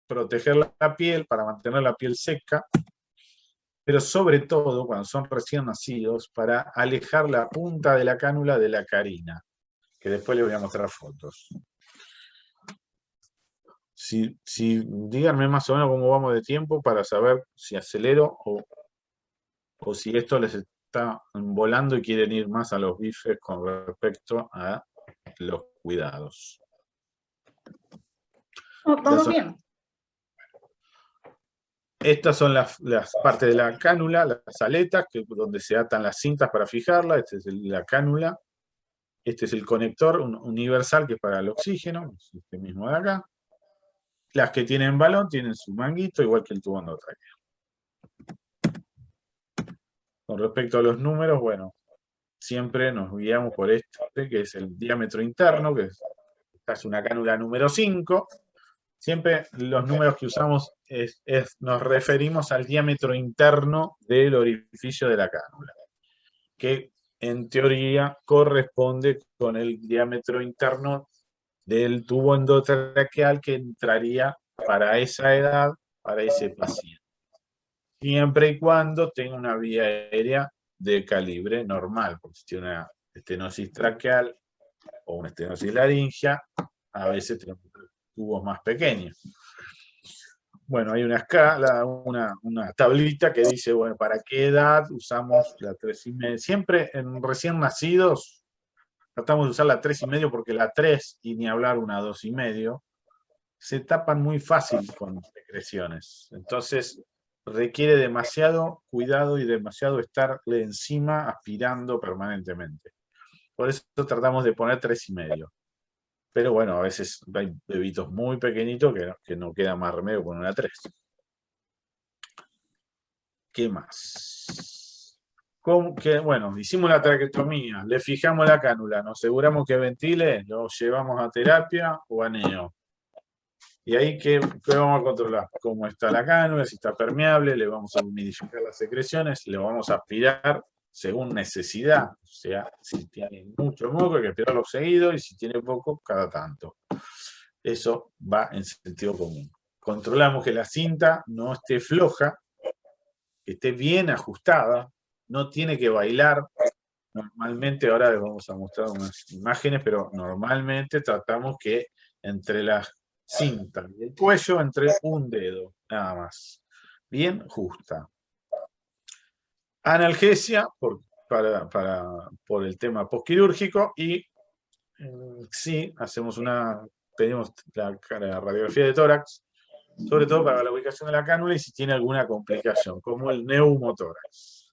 [SPEAKER 4] proteger la piel, para mantener la piel seca, pero sobre todo cuando son recién nacidos, para alejar la punta de la cánula de la carina, que después les voy a mostrar fotos. Díganme más o menos cómo vamos de tiempo para saber si acelero o si esto les está volando y quieren ir más a los bifes con respecto a los cuidados.
[SPEAKER 1] Vamos bien.
[SPEAKER 4] Estas son las partes de la cánula, las aletas, donde se atan las cintas para fijarla. Esta es la cánula. Este es el conector universal que es para el oxígeno, este mismo de acá. Las que tienen balón tienen su manguito, igual que el tubo endotraqueal. Con respecto a los números, bueno, siempre nos guiamos por este, que es el diámetro interno, que es una cánula número 5. Siempre los números que usamos nos referimos al diámetro interno del orificio de la cánula, que en teoría corresponde con el diámetro interno del tubo endotraqueal que entraría para esa edad, para ese paciente. Siempre y cuando tenga una vía aérea de calibre normal, porque si tiene una estenosis traqueal o una estenosis laringea, a veces tenemos tubos más pequeños. Bueno, hay una escala, una tablita que dice, bueno, ¿para qué edad usamos la 3,5? Siempre en recién nacidos tratamos de usar la 3,5 porque la 3, y ni hablar una 2,5, se tapan muy fácil con secreciones. Entonces requiere demasiado cuidado y demasiado estarle encima aspirando permanentemente. Por eso tratamos de poner 3,5. Pero bueno, a veces hay bebitos muy pequeñitos que no queda más remedio con una 3. ¿Qué más? Bueno, hicimos la traqueotomía, le fijamos la cánula, nos aseguramos que ventile, lo llevamos a terapia o a neo. Y ahí, ¿qué vamos a controlar? Cómo está la cánula, si está permeable, le vamos a humidificar las secreciones, le vamos a aspirar según necesidad. O sea, si tiene mucho moco hay que aspirarlo seguido y si tiene poco, cada tanto. Eso va en sentido común. Controlamos que la cinta no esté floja, que esté bien ajustada, no tiene que bailar, Normalmente, ahora les vamos a mostrar unas imágenes, pero normalmente tratamos que entre la cinta y el cuello, entre un dedo, nada más. Bien justa. Analgesia por el tema postquirúrgico y sí, pedimos la radiografía de tórax, sobre todo para la ubicación de la cánula y si tiene alguna complicación, como el neumotórax.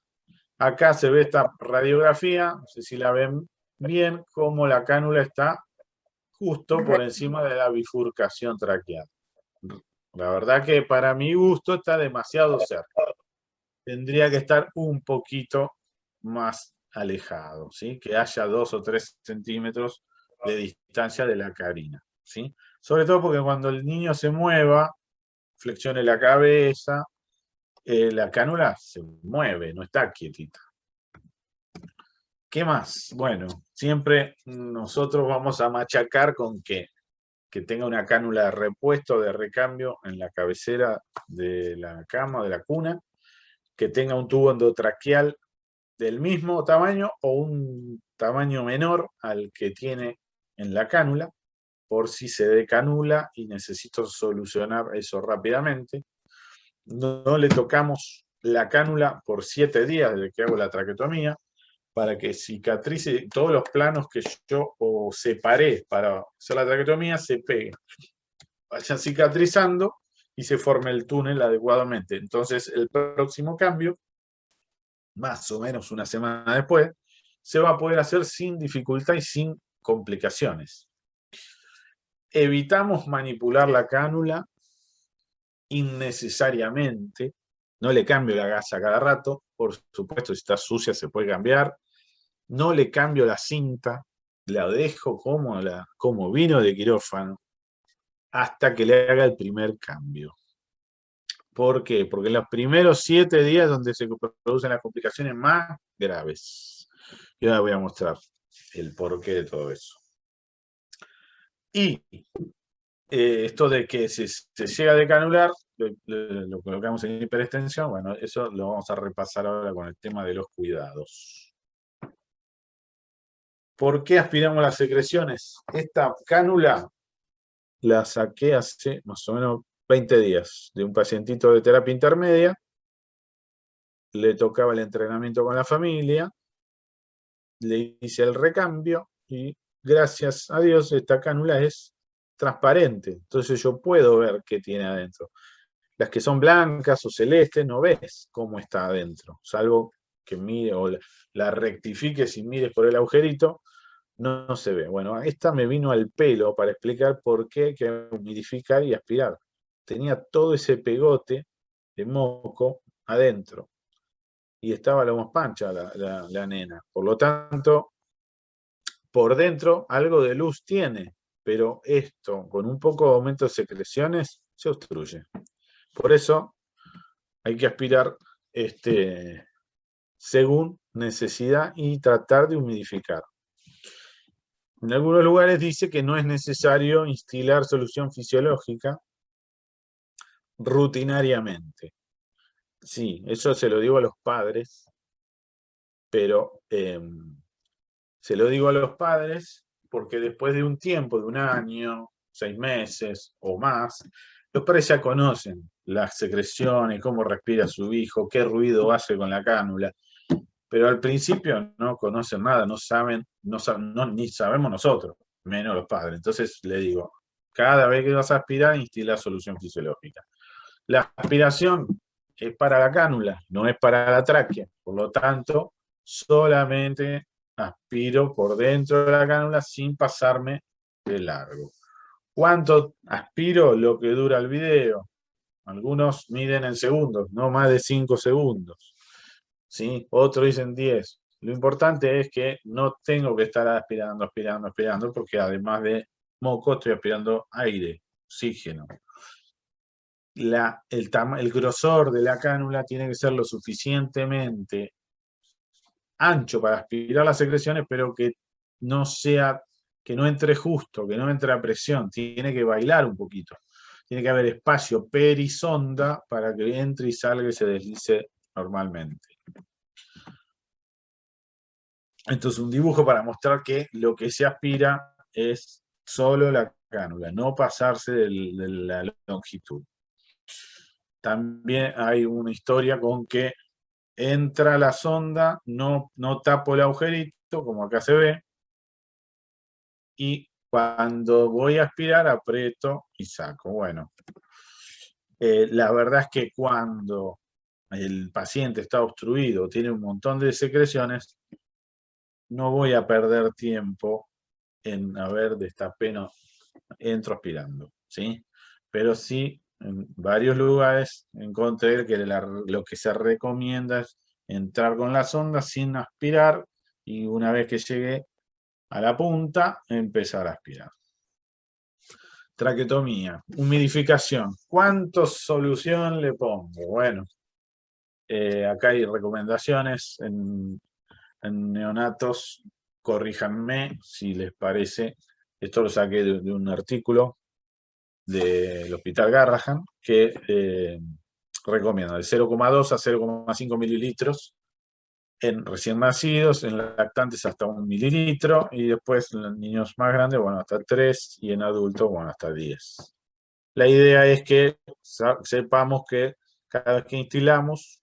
[SPEAKER 4] Acá se ve esta radiografía, no sé si la ven bien, como la cánula está justo por encima de la bifurcación traqueal. La verdad que para mi gusto está demasiado cerca. Tendría que estar un poquito más alejado, ¿sí? Que haya 2 o 3 centímetros de distancia de la carina, ¿sí? Sobre todo porque cuando el niño se mueva, flexione la cabeza, la cánula se mueve, no está quietita. ¿Qué más? Bueno, siempre nosotros vamos a machacar con que tenga una cánula de repuesto, de recambio en la cabecera de la cama, de la cuna, que tenga un tubo endotraqueal del mismo tamaño o un tamaño menor al que tiene en la cánula, por si se decanula y necesito solucionar eso rápidamente. No le tocamos la cánula por 7 días desde que hago la traqueotomía, para que cicatrice todos los planos que yo separé para hacer la traqueotomía, se peguen, vayan cicatrizando y se forme el túnel adecuadamente. Entonces, el próximo cambio, más o menos una semana después, se va a poder hacer sin dificultad y sin complicaciones. Evitamos manipular la cánula innecesariamente. No le cambio la gasa cada rato. Por supuesto, si está sucia se puede cambiar. No le cambio la cinta. La dejo como vino de quirófano hasta que le haga el primer cambio. ¿Por qué? Porque en los primeros 7 días es donde se producen las complicaciones más graves. Y ahora voy a mostrar el porqué de todo eso. Y esto de que se llega a decanular, lo colocamos en hiperextensión, bueno, eso lo vamos a repasar ahora con el tema de los cuidados. ¿Por qué aspiramos las secreciones? Esta cánula la saqué hace más o menos 20 días de un pacientito de terapia intermedia. Le tocaba el entrenamiento con la familia, le hice el recambio y gracias a Dios esta cánula es transparente, entonces yo puedo ver qué tiene adentro. Las que son blancas o celestes no ves cómo está adentro, salvo que mire o la rectifiques y mires por el agujerito, no se ve. Bueno, esta me vino al pelo para explicar por qué hay que humidificar y aspirar. Tenía todo ese pegote de moco adentro y estaba la más pancha la nena. Por lo tanto, por dentro algo de luz tiene, pero esto, con un poco de aumento de secreciones, se obstruye. Por eso hay que aspirar según necesidad y tratar de humidificar. En algunos lugares dice que no es necesario instilar solución fisiológica rutinariamente. Sí, eso se lo digo a los padres, pero se lo digo a los padres porque después de un tiempo, de un año, 6 meses o más, los padres ya conocen las secreciones, cómo respira su hijo, qué ruido hace con la cánula, pero al principio no conocen nada, no saben, ni sabemos nosotros, menos los padres. Entonces le digo, cada vez que vas a aspirar, instila solución fisiológica. La aspiración es para la cánula, no es para la tráquea, por lo tanto, solamente aspiro por dentro de la cánula sin pasarme de largo. ¿Cuánto aspiro? Lo que dura el video. Algunos miden en segundos, no más de 5 segundos. ¿Sí? Otros dicen 10. Lo importante es que no tengo que estar aspirando, porque además de moco estoy aspirando aire, oxígeno. El grosor de la cánula tiene que ser lo suficientemente ancho para aspirar las secreciones, pero que no entre justo, que no entre a presión, tiene que bailar un poquito. Tiene que haber espacio perisonda para que entre y salga y se deslice normalmente. Entonces, un dibujo para mostrar que lo que se aspira es solo la cánula, no pasarse de la longitud. También hay una historia con que entra la sonda, no tapo el agujerito, como acá se ve, y cuando voy a aspirar aprieto y saco. Bueno, la verdad es que cuando el paciente está obstruido, tiene un montón de secreciones, no voy a perder tiempo en, a ver, destapé, no, entro aspirando, ¿sí? Pero sí, en varios lugares encontré que lo que se recomienda es entrar con la sonda sin aspirar y una vez que llegue a la punta, empezar a aspirar. Traquetomía, humidificación. ¿Cuánto solución le pongo? Bueno, acá hay recomendaciones en neonatos, corríjanme si les parece. Esto lo saqué de un artículo del Hospital Garrahan que recomienda de 0,2 a 0,5 mililitros en recién nacidos, en lactantes hasta 1 mililitro, y después en los niños más grandes, bueno, hasta 3, y en adultos, bueno, hasta 10. La idea es que sepamos que cada vez que instilamos,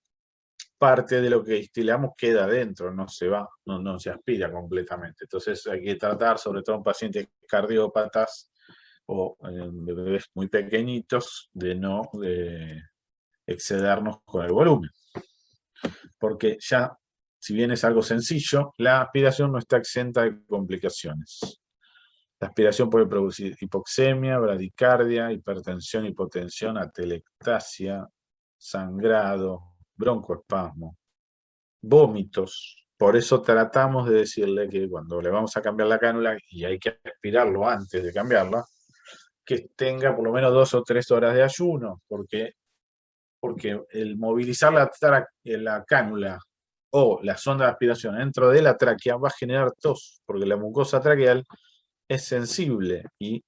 [SPEAKER 4] parte de lo que instilamos queda dentro, no se va, no se aspira completamente. Entonces hay que tratar, sobre todo en pacientes cardiópatas o en bebés muy pequeñitos, de no excedernos con el volumen. Porque ya, si bien es algo sencillo, la aspiración no está exenta de complicaciones. La aspiración puede producir hipoxemia, bradicardia, hipertensión, hipotensión, atelectasia, sangrado, broncoespasmo, vómitos. Por eso tratamos de decirle que cuando le vamos a cambiar la cánula, y hay que aspirarlo antes de cambiarla, que tenga por lo menos 2 o 3 horas de ayuno, porque el movilizar la cánula o la sonda de aspiración dentro de la tráquea va a generar tos, porque la mucosa traqueal es sensible y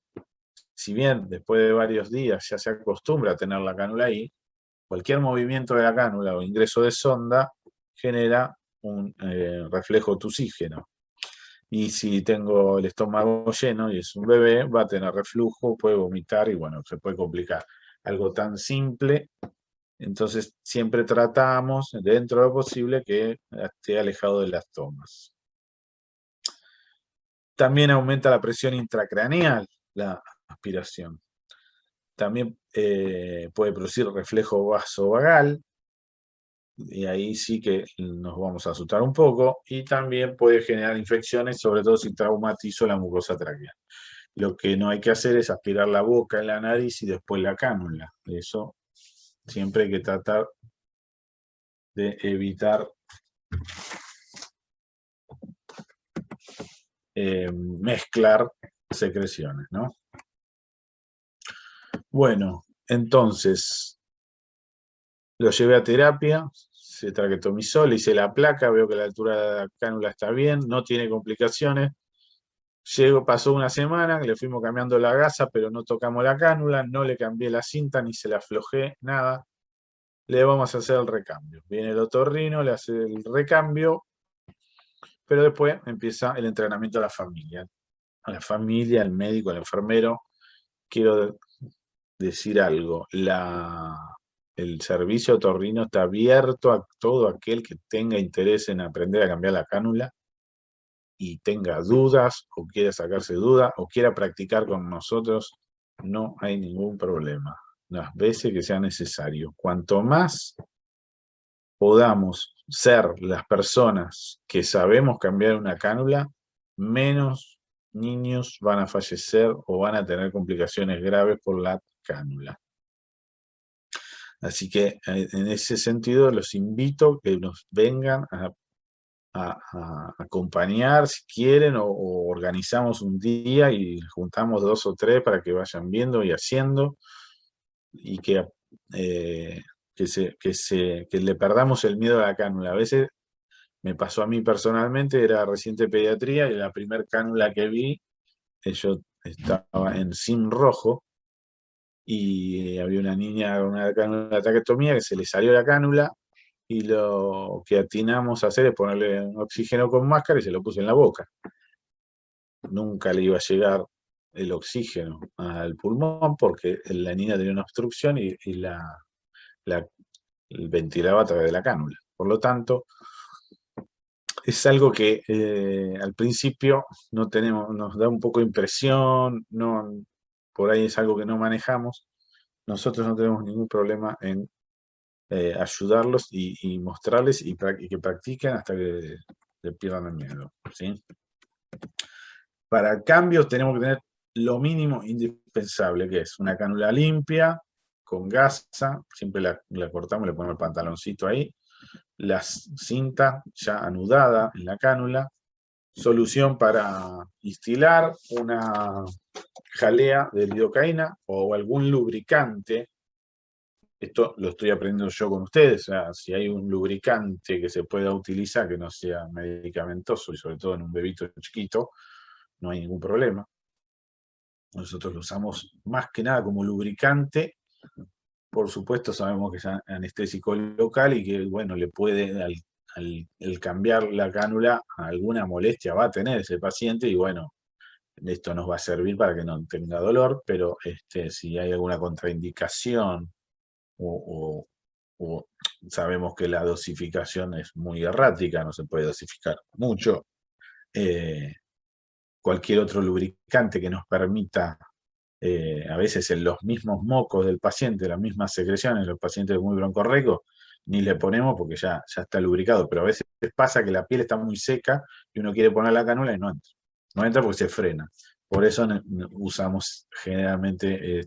[SPEAKER 4] si bien después de varios días ya se acostumbra a tener la cánula ahí, cualquier movimiento de la cánula o ingreso de sonda genera un reflejo tusígeno. Y si tengo el estómago lleno y es un bebé, va a tener reflujo, puede vomitar y bueno, se puede complicar. Algo tan simple, entonces siempre tratamos, dentro de lo posible, que esté alejado de las tomas. También aumenta la presión intracraneal, la aspiración. También puede producir reflejo vasovagal, y ahí sí que nos vamos a asustar un poco, y también puede generar infecciones, sobre todo si traumatizo la mucosa traqueal. Lo que no hay que hacer es aspirar la boca, la nariz y después la cánula. Eso siempre hay que tratar de evitar mezclar secreciones, ¿no? Bueno, entonces lo llevé a terapia, se traquetomizó, le hice la placa, veo que la altura de la cánula está bien, no tiene complicaciones. Pasó una semana, le fuimos cambiando la gasa, pero no tocamos la cánula, no le cambié la cinta, ni se la aflojé, nada. Le vamos a hacer el recambio. Viene el otorrino, le hace el recambio, pero después empieza el entrenamiento a la familia. A la familia, al médico, al enfermero. Quiero decir algo. El servicio otorrino está abierto a todo aquel que tenga interés en aprender a cambiar la cánula y tenga dudas o quiera sacarse dudas o quiera practicar con nosotros, no hay ningún problema. Las veces que sea necesario. Cuanto más podamos ser las personas que sabemos cambiar una cánula, menos niños van a fallecer o van a tener complicaciones graves por la cánula. Así que en ese sentido los invito a que nos vengan a acompañar si quieren o organizamos un día y juntamos 2 o 3 para que vayan viendo y haciendo y que le perdamos el miedo a la cánula. A veces me pasó a mí personalmente, era reciente pediatría y la primer cánula que vi, yo estaba en SIM rojo y había una niña con una cánula de traquetomía que se le salió la cánula y lo que atinamos a hacer es ponerle oxígeno con máscara y se lo puse en la boca. Nunca le iba a llegar el oxígeno al pulmón porque la niña tenía una obstrucción y ventilaba a través de la cánula. Por lo tanto, es algo que al principio no tenemos, nos da un poco de impresión, por ahí es algo que no manejamos. Nosotros no tenemos ningún problema en ayudarlos y mostrarles y que practiquen hasta que le pierdan el miedo, ¿sí? Para cambios tenemos que tener lo mínimo indispensable, que es una cánula limpia, con gasa, siempre la cortamos, le ponemos el pantaloncito ahí, la cinta ya anudada en la cánula, solución para instilar, una jalea de lidocaína o algún lubricante. Esto lo estoy aprendiendo yo con ustedes, o sea, si hay un lubricante que se pueda utilizar que no sea medicamentoso y sobre todo en un bebito chiquito, no hay ningún problema. Nosotros lo usamos más que nada como lubricante. Por supuesto sabemos que es anestésico local y que, bueno, le puede, al cambiar la cánula, alguna molestia va a tener ese paciente y, bueno, esto nos va a servir para que no tenga dolor, pero si hay alguna contraindicación o sabemos que la dosificación es muy errática, no se puede dosificar mucho, cualquier otro lubricante que nos permita, a veces en los mismos mocos del paciente, las mismas secreciones, los pacientes muy broncorrecos, ni le ponemos porque ya está lubricado, pero a veces pasa que la piel está muy seca y uno quiere poner la cánula y no entra. No entra porque se frena. Por eso usamos generalmente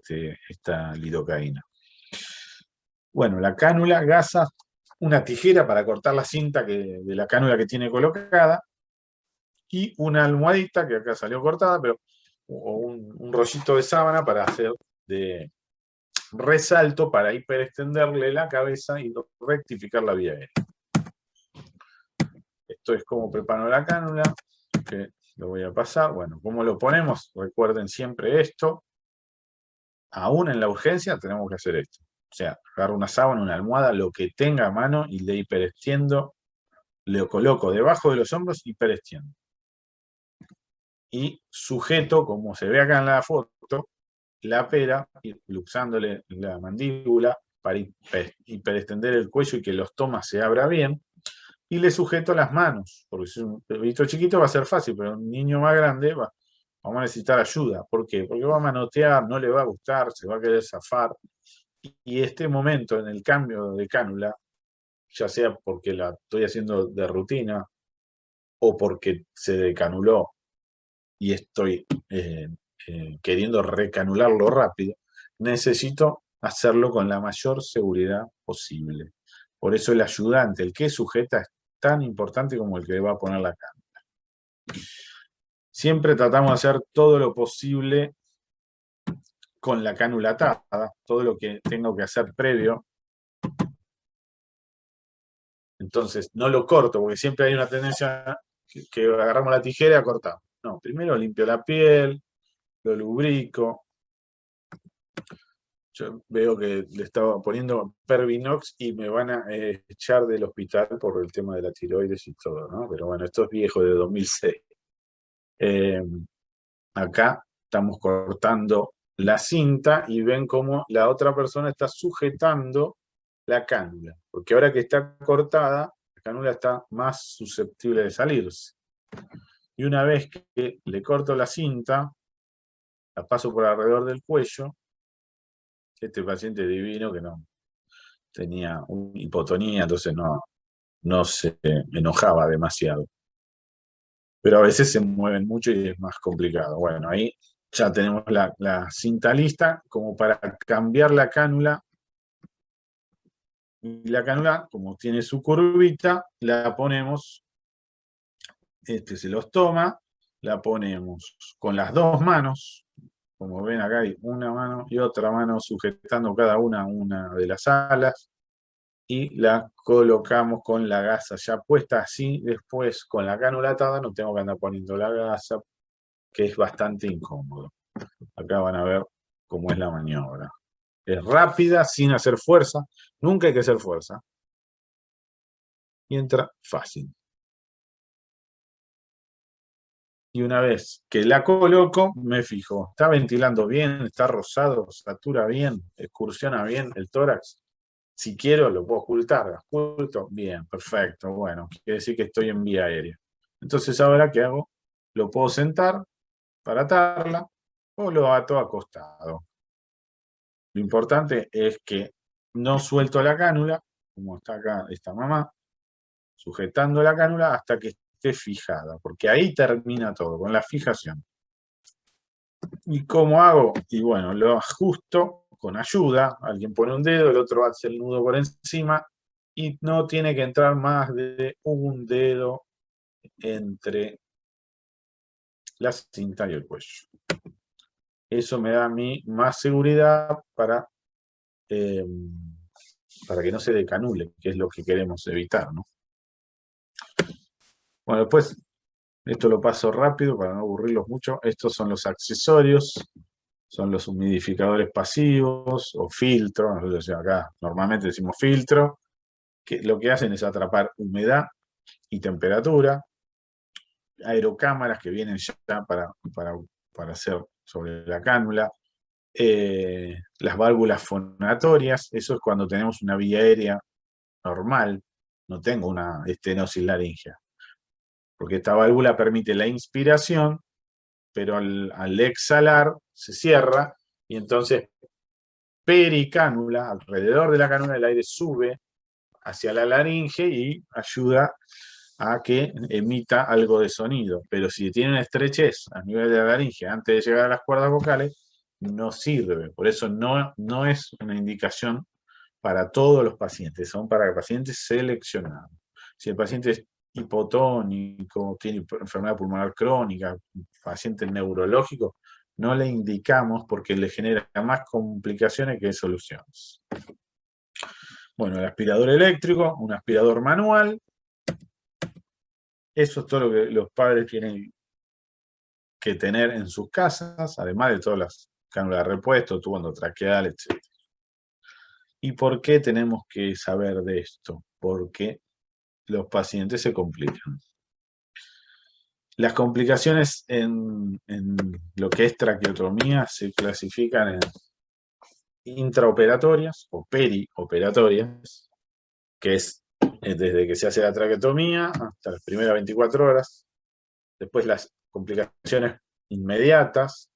[SPEAKER 4] esta lidocaína. Bueno, la cánula, gasa, una tijera para cortar la cinta de la cánula que tiene colocada, y una almohadita, que acá salió cortada, pero o un rollito de sábana para hacer de resalto, para hiperextenderle la cabeza y rectificar la vía aérea. Esto es como preparo la cánula, que lo voy a pasar. Bueno, ¿cómo lo ponemos? Recuerden siempre esto. Aún en la urgencia tenemos que hacer esto. O sea, agarro una sábana, una almohada, lo que tenga a mano y le hiperextiendo, lo coloco debajo de los hombros, hiperextiendo. Y sujeto, como se ve acá en la foto, la pera, luxándole la mandíbula para hiperextender el cuello y que los tomas se abra bien, y le sujeto las manos, porque si es un bebito chiquito va a ser fácil, pero un niño más grande vamos a necesitar ayuda. ¿Por qué? Porque va a manotear, no le va a gustar, se va a querer zafar, y este momento en el cambio de cánula, ya sea porque la estoy haciendo de rutina, o porque se decanuló y estoy queriendo recanularlo rápido, necesito hacerlo con la mayor seguridad posible. Por eso el ayudante, el que sujeta, es tan importante como el que va a poner la cánula. Siempre tratamos de hacer todo lo posible con la cánula atada, todo lo que tengo que hacer previo. Entonces, no lo corto, porque siempre hay una tendencia que agarramos la tijera y la cortamos. No, primero limpio la piel, lo lubrico. Yo veo que le estaba poniendo Pervinox y me van a echar del hospital por el tema de la tiroides y todo, ¿no? Pero bueno, esto es viejo, de 2006. Acá estamos cortando la cinta y ven cómo la otra persona está sujetando la cánula, porque ahora que está cortada, la cánula está más susceptible de salirse. Y una vez que le corto la cinta, la paso por alrededor del cuello. Este paciente divino que no tenía hipotonía, entonces no se enojaba demasiado. Pero a veces se mueven mucho y es más complicado. Bueno, ahí ya tenemos la cinta lista como para cambiar la cánula. Y la cánula, como tiene su curvita, la ponemos, se los toma, la ponemos con las dos manos, como ven acá hay una mano y otra mano sujetando cada una de las alas, y la colocamos con la gasa ya puesta. Así después con la cánula atada no tengo que andar poniendo la gasa, que es bastante incómodo. Acá van a ver cómo es la maniobra. Es rápida, sin hacer fuerza. Nunca hay que hacer fuerza. y entra fácil. Y una vez que la coloco, me fijo, ¿está ventilando bien? ¿Está rosado? ¿Satura bien? ¿Excursiona bien el tórax? Si quiero, lo puedo ocultar. ¿Oculto? Bien, perfecto. Bueno, quiere decir que estoy en vía aérea. Entonces, ¿ahora qué hago? Lo puedo sentar para atarla o lo ato acostado. Lo importante es que no suelto la cánula, como está acá esta mamá, sujetando la cánula hasta que esté fijada, porque ahí termina todo, con la fijación. ¿Y cómo hago? Y bueno, lo ajusto con ayuda, alguien pone un dedo, el otro hace el nudo por encima, y no tiene que entrar más de un dedo entre la cinta y el cuello. Eso me da a mí más seguridad para que no se decanule, que es lo que queremos evitar, ¿no? Bueno, después, esto lo paso rápido para no aburrirlos mucho. Estos son los accesorios, son los humidificadores pasivos o filtros. Nosotros acá normalmente decimos filtro, que lo que hacen es atrapar humedad y temperatura. Aerocámaras que vienen ya para hacer sobre la cánula. Las válvulas fonatorias, eso es cuando tenemos una vía aérea normal, no tengo una estenosis laríngea. Porque esta válvula permite la inspiración, pero al exhalar se cierra y entonces pericánula, alrededor de la cánula el aire sube hacia la laringe y ayuda a que emita algo de sonido. Pero si tiene una estrechez a nivel de la laringe antes de llegar a las cuerdas vocales, no sirve. Por eso no es una indicación para todos los pacientes, son para pacientes seleccionados. Si el paciente es hipotónico, tiene enfermedad pulmonar crónica, paciente neurológico, no le indicamos porque le genera más complicaciones que soluciones. Bueno, el aspirador eléctrico, un aspirador manual. Eso es todo lo que los padres tienen que tener en sus casas, además de todas las cánulas de repuesto, tubo endotraqueal, etc. ¿Y por qué tenemos que saber de esto? Porque los pacientes se complican. Las complicaciones en lo que es traqueotomía se clasifican en intraoperatorias o perioperatorias, que es desde que se hace la traqueotomía hasta las primeras 24 horas. Después las complicaciones inmediatas,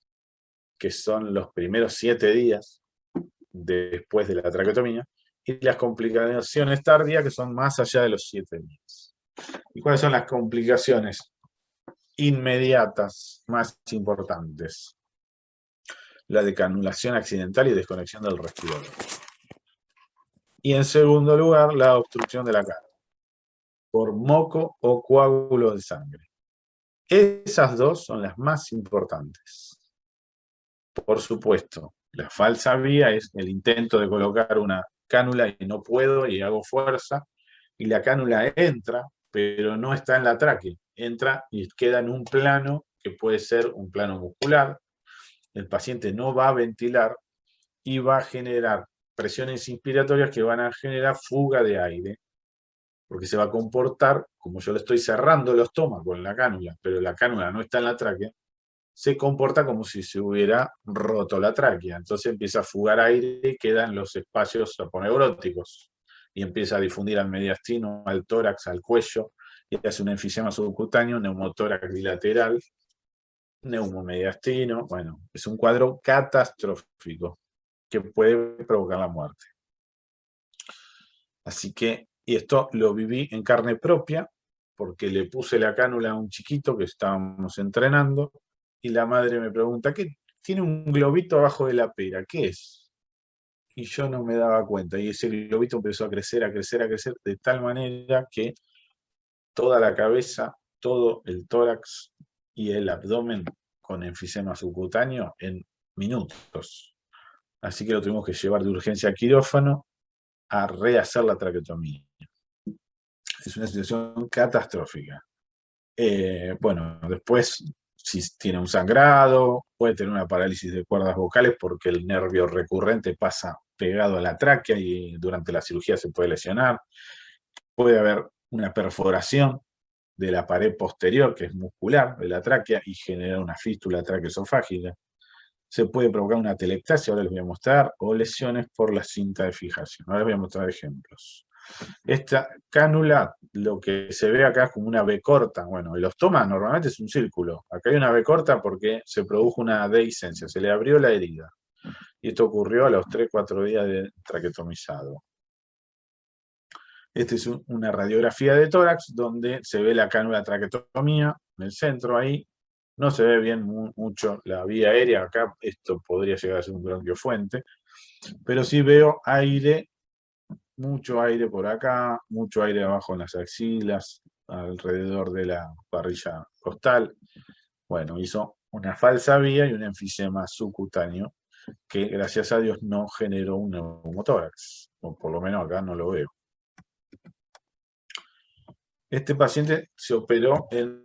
[SPEAKER 4] que son los primeros 7 días después de la traqueotomía, y las complicaciones tardías, que son más allá de los 7 días. ¿Y cuáles son las complicaciones inmediatas más importantes? La decanulación accidental y desconexión del respirador. Y en segundo lugar, la obstrucción de la cara por moco o coágulo de sangre. Esas dos son las más importantes. Por supuesto, la falsa vía es el intento de colocar una cánula y no puedo y hago fuerza, y la cánula entra, pero no está en la tráquea. Entra y queda en un plano que puede ser un plano muscular. El paciente no va a ventilar y va a generar presiones inspiratorias que van a generar fuga de aire, porque se va a comportar, como yo le estoy cerrando el estómago con la cánula, pero la cánula no está en la tráquea, se comporta como si se hubiera roto la tráquea. Entonces empieza a fugar aire y queda en los espacios aponeuróticos y empieza a difundir al mediastino, al tórax, al cuello, y hace un enfisema subcutáneo, neumotórax bilateral, neumomediastino. Bueno, es un cuadro catastrófico que puede provocar la muerte. Así que, y esto lo viví en carne propia, porque le puse la cánula a un chiquito que estábamos entrenando, y la madre me pregunta, ¿qué? Tiene un globito abajo de la pera, ¿qué es? Y yo no me daba cuenta, y ese globito empezó a crecer, a crecer, a crecer, de tal manera que toda la cabeza, todo el tórax y el abdomen con enfisema subcutáneo en minutos. Así que lo tuvimos que llevar de urgencia al quirófano a rehacer la traqueotomía. Es una situación catastrófica. Bueno, después, si tiene un sangrado, puede tener una parálisis de cuerdas vocales porque el nervio recurrente pasa pegado a la tráquea y durante la cirugía se puede lesionar. Puede haber una perforación de la pared posterior, que es muscular, de la tráquea, y genera una fístula traqueosofágica. Se puede provocar una atelectasia, ahora les voy a mostrar, o lesiones por la cinta de fijación. Ahora les voy a mostrar ejemplos. Esta cánula, lo que se ve acá es como una V corta. Bueno, el ostoma normalmente es un círculo. Acá hay una V corta porque se produjo una dehiscencia, se le abrió la herida. Y esto ocurrió a los 3-4 días de traquetomizado. Esta es una radiografía de tórax donde se ve la cánula traqueotomía en el centro ahí. No se ve bien mucho la vía aérea. Acá esto podría llegar a ser un bronquiofuente. Pero sí veo aire, mucho aire por acá, mucho aire abajo en las axilas, alrededor de la parrilla costal. Bueno, hizo una falsa vía y un enfisema subcutáneo que gracias a Dios no generó un neumotórax, o por lo menos acá no lo veo. Este paciente se operó en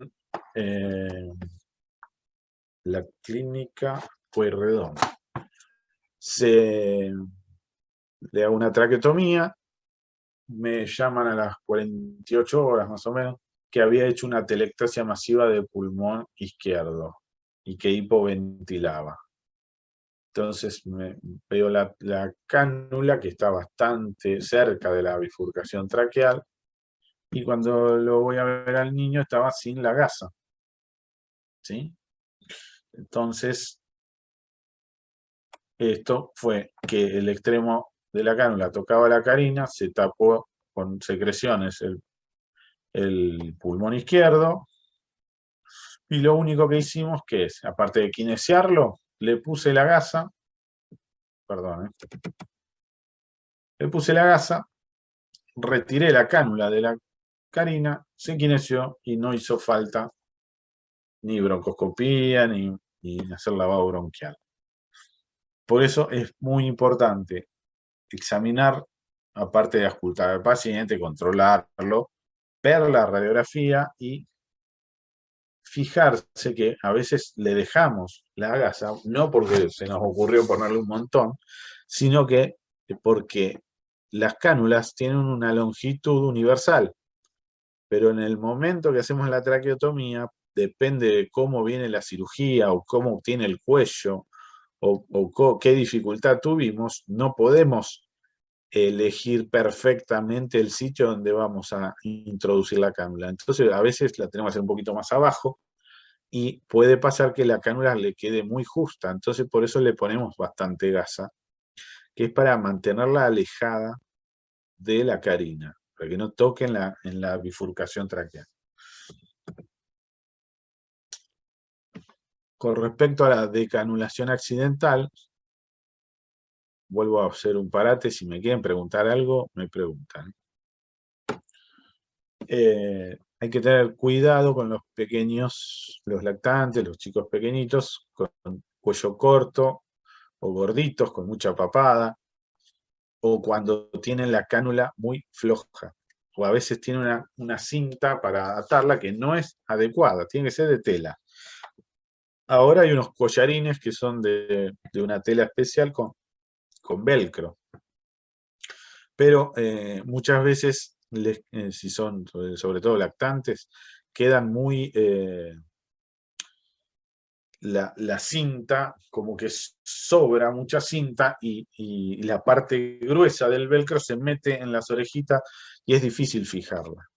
[SPEAKER 4] la clínica Pueyrredón. Le hago una traqueotomía, me llaman a las 48 horas más o menos, que había hecho una atelectasia masiva del pulmón izquierdo y que hipoventilaba. Entonces veo la cánula que está bastante cerca de la bifurcación traqueal y cuando lo voy a ver al niño estaba sin la gasa. ¿Sí? Entonces, esto fue que el extremo de la cánula tocaba la carina, se tapó con secreciones el pulmón izquierdo, y lo único que hicimos, que es, aparte de kinesiarlo, le puse la gasa, perdón, le puse la gasa, retiré la cánula de la carina, se kinesió y no hizo falta ni broncoscopía, ni hacer lavado bronquial. Por eso es muy importante examinar, aparte de auscultar al paciente, controlarlo, ver la radiografía y fijarse que a veces le dejamos la gasa, no porque se nos ocurrió ponerle un montón, sino que porque las cánulas tienen una longitud universal, pero en el momento que hacemos la traqueotomía, depende de cómo viene la cirugía o cómo tiene el cuello o qué dificultad tuvimos, no podemos elegir perfectamente el sitio donde vamos a introducir la cánula. Entonces, a veces la tenemos que hacer un poquito más abajo y puede pasar que la cánula le quede muy justa. Entonces, por eso le ponemos bastante gasa, que es para mantenerla alejada de la carina, para que no toque en la bifurcación traqueal. Con respecto a la decanulación accidental, vuelvo a hacer un parate. Si me quieren preguntar algo, me preguntan. Hay que tener cuidado con los pequeños, los lactantes, los chicos pequeñitos, con cuello corto o gorditos, con mucha papada, o cuando tienen la cánula muy floja, o a veces tienen una cinta para atarla que no es adecuada, tiene que ser de tela. Ahora hay unos collarines que son de una tela especial con velcro, pero muchas veces, si son sobre todo lactantes, quedan muy... la cinta, como que sobra mucha cinta y la parte gruesa del velcro se mete en las orejitas y es difícil fijarla.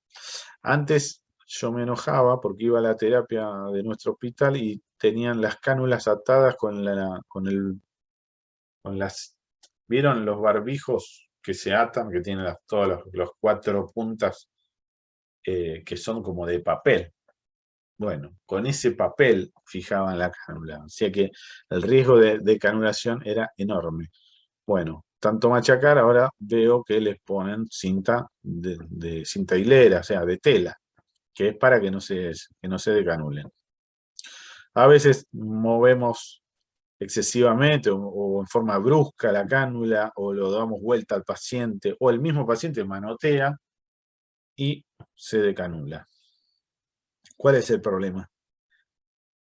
[SPEAKER 4] Antes yo me enojaba porque iba a la terapia de nuestro hospital y tenían las cánulas atadas ¿vieron los barbijos que se atan, que tienen todas las 4 puntas que son como de papel? Bueno, con ese papel fijaban la cánula, o sea que el riesgo de canulación era enorme. Bueno, tanto machacar, ahora veo que les ponen cinta de cinta hilera, o sea, de tela, que es para que no se decanulen. A veces movemos excesivamente o en forma brusca la cánula, o lo damos vuelta al paciente, o el mismo paciente manotea y se decanula. ¿Cuál es el problema?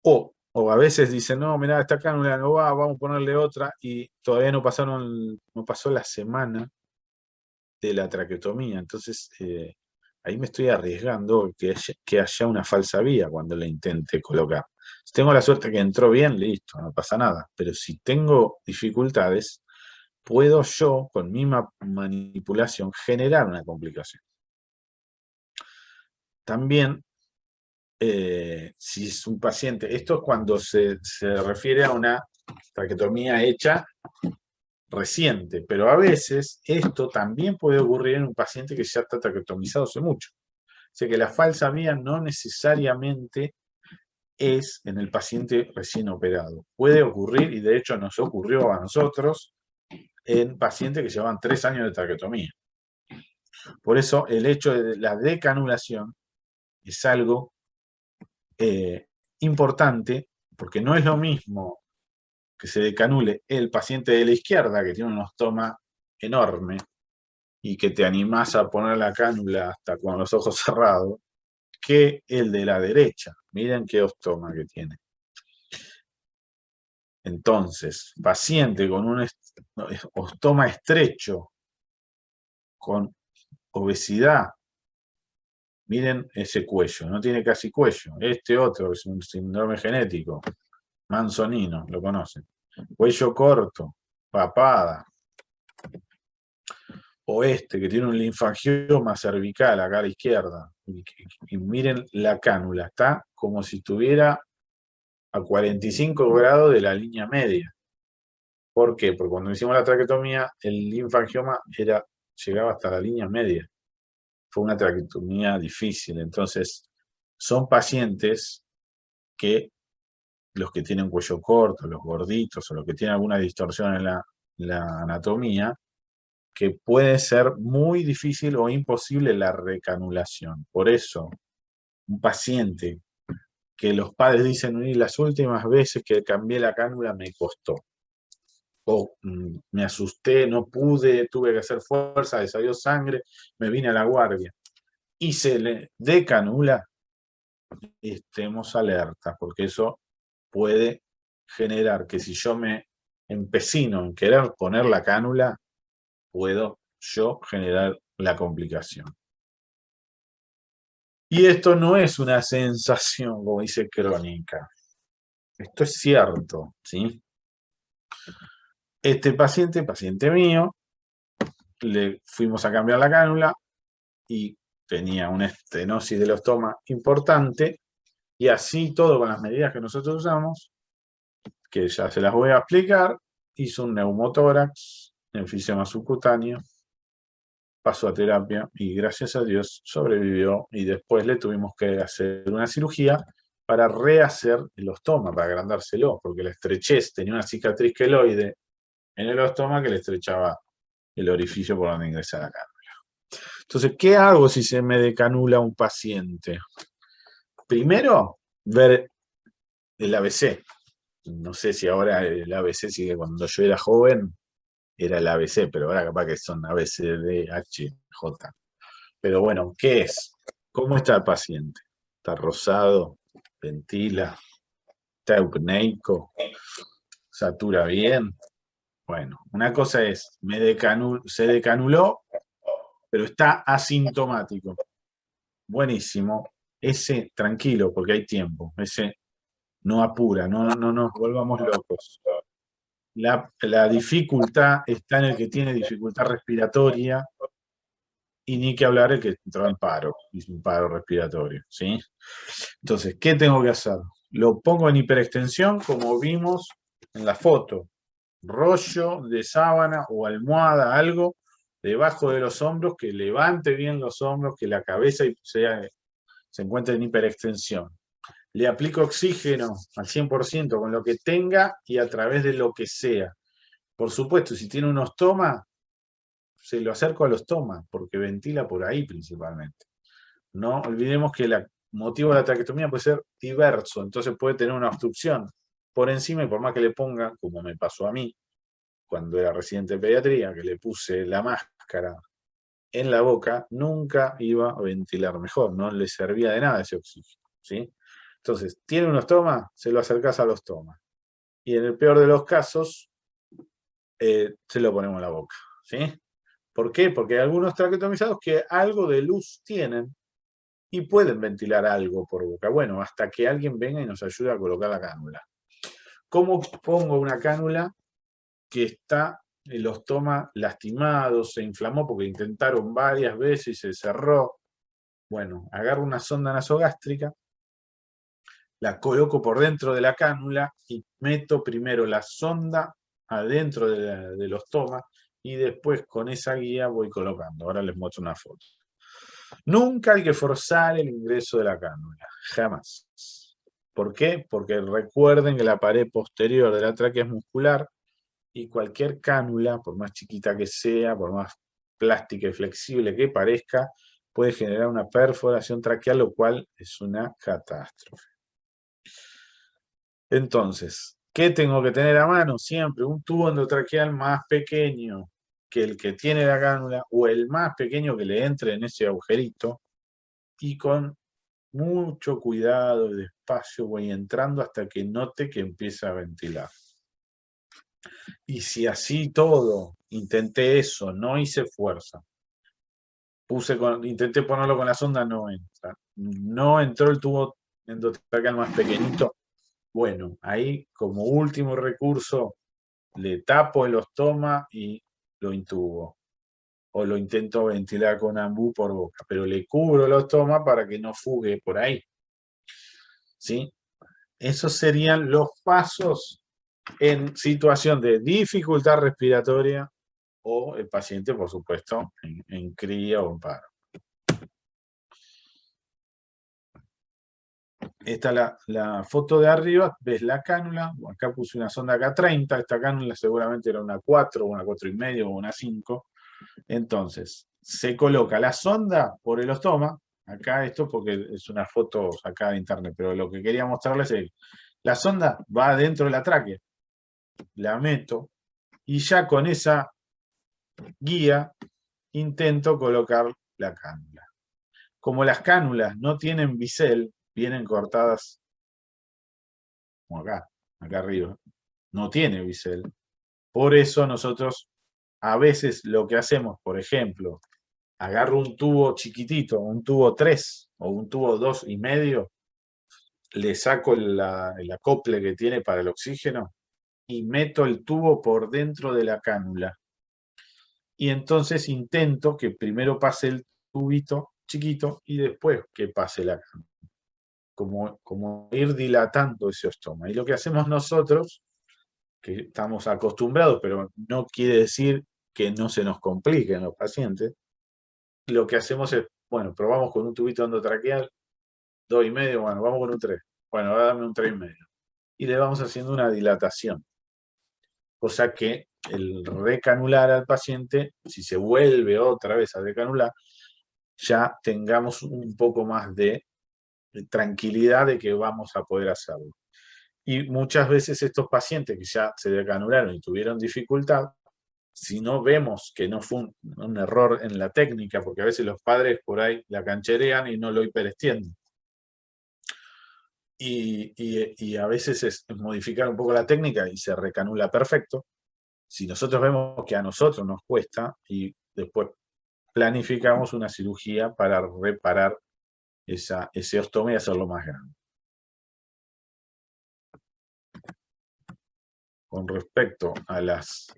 [SPEAKER 4] O a veces dicen, no, mirá, esta cánula no va, vamos a ponerle otra, y todavía no pasó la semana de la traqueotomía. Entonces, ahí me estoy arriesgando que haya una falsa vía cuando la intente colocar. Si tengo la suerte que entró bien, listo, no pasa nada. Pero si tengo dificultades, puedo yo, con mi manipulación, generar una complicación. También, si es un paciente, esto es cuando se refiere a una traquetomía hecha reciente, pero a veces esto también puede ocurrir en un paciente que ya está traquetomizado hace mucho. O sea que la falsa vía no necesariamente es en el paciente recién operado. Puede ocurrir, y de hecho nos ocurrió a nosotros, en pacientes que llevaban 3 años de traquetomía. Por eso el hecho de la decanulación es algo importante, porque no es lo mismo que se decanule el paciente de la izquierda, que tiene un ostoma enorme, y que te animás a poner la cánula hasta con los ojos cerrados, que el de la derecha. Miren qué ostoma que tiene. Entonces, paciente con un ostoma estrecho, con obesidad, miren ese cuello, no tiene casi cuello. Este otro es un síndrome genético, Mansonino, lo conocen. Cuello corto, papada. O este, que tiene un linfangioma cervical acá a la izquierda. Y miren la cánula, está como si estuviera a 45 grados de la línea media. ¿Por qué? Porque cuando hicimos la traquetomía, el linfangioma llegaba hasta la línea media. Fue una traquetomía difícil. Entonces, son pacientes que los que tienen cuello corto, los gorditos, o los que tienen alguna distorsión en la anatomía, que puede ser muy difícil o imposible la recanulación. Por eso, un paciente que los padres dicen, y las últimas veces que cambié la cánula me costó. O me asusté, no pude, tuve que hacer fuerza, le salió sangre, me vine a la guardia. Y se le decanula, estemos alertas, porque eso puede generar que si yo me empecino en querer poner la cánula, puedo yo generar la complicación. Y esto no es una sensación, como dice Crónica. Esto es cierto, ¿sí? Este paciente mío, le fuimos a cambiar la cánula y tenía una estenosis del ostoma importante, y así todo con las medidas que nosotros usamos, que ya se las voy a explicar, hizo un neumotórax, enfisema subcutáneo, pasó a terapia y gracias a Dios sobrevivió, y después le tuvimos que hacer una cirugía para rehacer el ostoma, para agrandárselo, porque la estrechez, tenía una cicatriz queloide en el ostoma que le estrechaba el orificio por donde ingresa la cánula. Entonces, ¿qué hago si se me decanula un paciente? Primero, ver el ABC. No sé si ahora el ABC sigue, cuando yo era joven era el ABC, pero ahora capaz que son ABC, D, H, J. Pero bueno, ¿qué es? ¿Cómo está el paciente? ¿Está rosado? ¿Ventila? ¿Está eupneico? ¿Satura bien? Bueno, una cosa es, se decanuló, pero está asintomático. Buenísimo. Ese, tranquilo, porque hay tiempo. Ese no apura, no nos volvamos locos. La dificultad está en el que tiene dificultad respiratoria, y ni que hablar el que entró en paro, hizo un paro respiratorio, ¿sí? Entonces, ¿qué tengo que hacer? Lo pongo en hiperextensión, como vimos en la foto. Rollo de sábana o almohada, algo debajo de los hombros, que levante bien los hombros, que la cabeza se encuentre en hiperextensión. Le aplico oxígeno al 100% con lo que tenga y a través de lo que sea. Por supuesto, si tiene un ostoma, se lo acerco al ostoma, porque ventila por ahí principalmente. No olvidemos que el motivo de la traquetomía puede ser diverso, entonces puede tener una obstrucción por encima, y por más que le ponga, como me pasó a mí, cuando era residente de pediatría, que le puse la máscara en la boca, nunca iba a ventilar mejor, no le servía de nada ese oxígeno, ¿sí? Entonces, ¿tiene un ostoma? Se lo acercás al ostoma. Y en el peor de los casos, se lo ponemos en la boca, ¿sí? ¿Por qué? Porque hay algunos traqueotomizados que algo de luz tienen y pueden ventilar algo por boca. Bueno, hasta que alguien venga y nos ayude a colocar la cánula. ¿Cómo pongo una cánula que está el ostoma lastimado, se inflamó porque intentaron varias veces y se cerró? Bueno, agarro una sonda nasogástrica, la coloco por dentro de la cánula y meto primero la sonda adentro del ostoma y después con esa guía voy colocando. Ahora les muestro una foto. Nunca hay que forzar el ingreso de la cánula, jamás. ¿Por qué? Porque recuerden que la pared posterior de la tráquea es muscular y cualquier cánula, por más chiquita que sea, por más plástica y flexible que parezca, puede generar una perforación traqueal, lo cual es una catástrofe. Entonces, ¿qué tengo que tener a mano? Siempre un tubo endotraqueal más pequeño que el que tiene la cánula, o el más pequeño que le entre en ese agujerito, y con mucho cuidado y despacio voy entrando hasta que note que empieza a ventilar. Y si así todo, intenté eso, no hice fuerza, intenté ponerlo con la sonda, no entra. No entró el tubo endotraqueal más pequeñito. Bueno, ahí como último recurso le tapo el ostoma y lo intubo. O lo intento ventilar con ambú por boca, pero le cubro el ostoma para que no fugue por ahí. ¿Sí? Esos serían los pasos en situación de dificultad respiratoria o el paciente, por supuesto, en cría o en paro. Esta es la foto de arriba, ves la cánula, acá puse una sonda K30, esta cánula seguramente era una 4, una 4,5 o una 5. Entonces, se coloca la sonda por el ostoma, acá esto porque es una foto sacada de internet, pero lo que quería mostrarles es que la sonda va dentro de la tráquea, la meto, y ya con esa guía intento colocar la cánula. Como las cánulas no tienen bisel, vienen cortadas como acá arriba, no tiene bisel. Por eso nosotros a veces lo que hacemos, por ejemplo, agarro un tubo chiquitito, un tubo 3 o un tubo 2,5, le saco el acople que tiene para el oxígeno y meto el tubo por dentro de la cánula. Y entonces intento que primero pase el tubito chiquito y después que pase la cánula. Como ir dilatando ese ostoma. Y lo que hacemos nosotros, que estamos acostumbrados, pero no quiere decir que no se nos compliquen los pacientes, lo que hacemos es, bueno, probamos con un tubito endotraqueal, 2,5, bueno, vamos con un 3. Bueno, ahora dame un 3,5. Y le vamos haciendo una dilatación. Cosa que el recanular al paciente, si se vuelve otra vez a decanular, ya tengamos un poco más de tranquilidad de que vamos a poder hacerlo. Y muchas veces estos pacientes que ya se decanularon y tuvieron dificultad, si no vemos que no fue un error en la técnica, porque a veces los padres por ahí la cancherean y no lo hiperextienden. Y a veces es modificar un poco la técnica y se recanula perfecto. Si nosotros vemos que a nosotros nos cuesta y después planificamos una cirugía para reparar ese ostoma y hacerlo más grande. Con respecto a las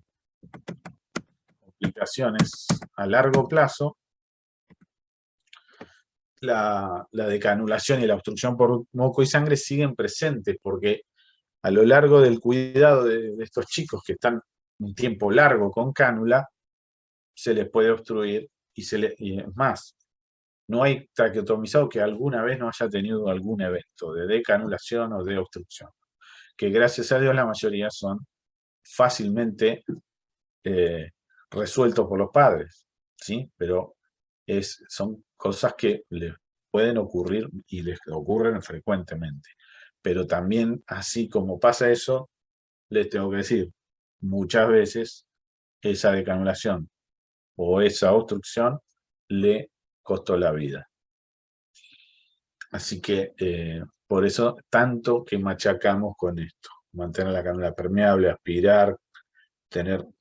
[SPEAKER 4] complicaciones a largo plazo, la decanulación y la obstrucción por moco y sangre siguen presentes porque a lo largo del cuidado de estos chicos que están un tiempo largo con cánula, se les puede obstruir y es más, no hay traqueotomizado que alguna vez no haya tenido algún evento de decanulación o de obstrucción, que gracias a Dios la mayoría son fácilmente resueltos por los padres, ¿sí? Pero son cosas que les pueden ocurrir y les ocurren frecuentemente. Pero también, así como pasa eso, les tengo que decir, muchas veces esa decanulación o esa obstrucción le costó la vida. Así que por eso tanto que machacamos con esto. Mantener la cánula permeable, aspirar,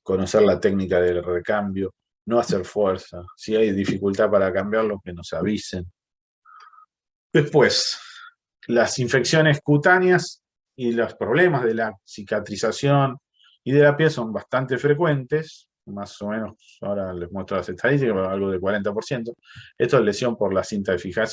[SPEAKER 4] conocer la técnica del recambio. no hacer fuerza. Si hay dificultad para cambiarlo, que nos avisen. Después, las infecciones cutáneas y los problemas de la cicatrización y de la piel son bastante frecuentes, más o menos, ahora les muestro las estadísticas, algo de 40%. Esto es lesión por la cinta de fijación.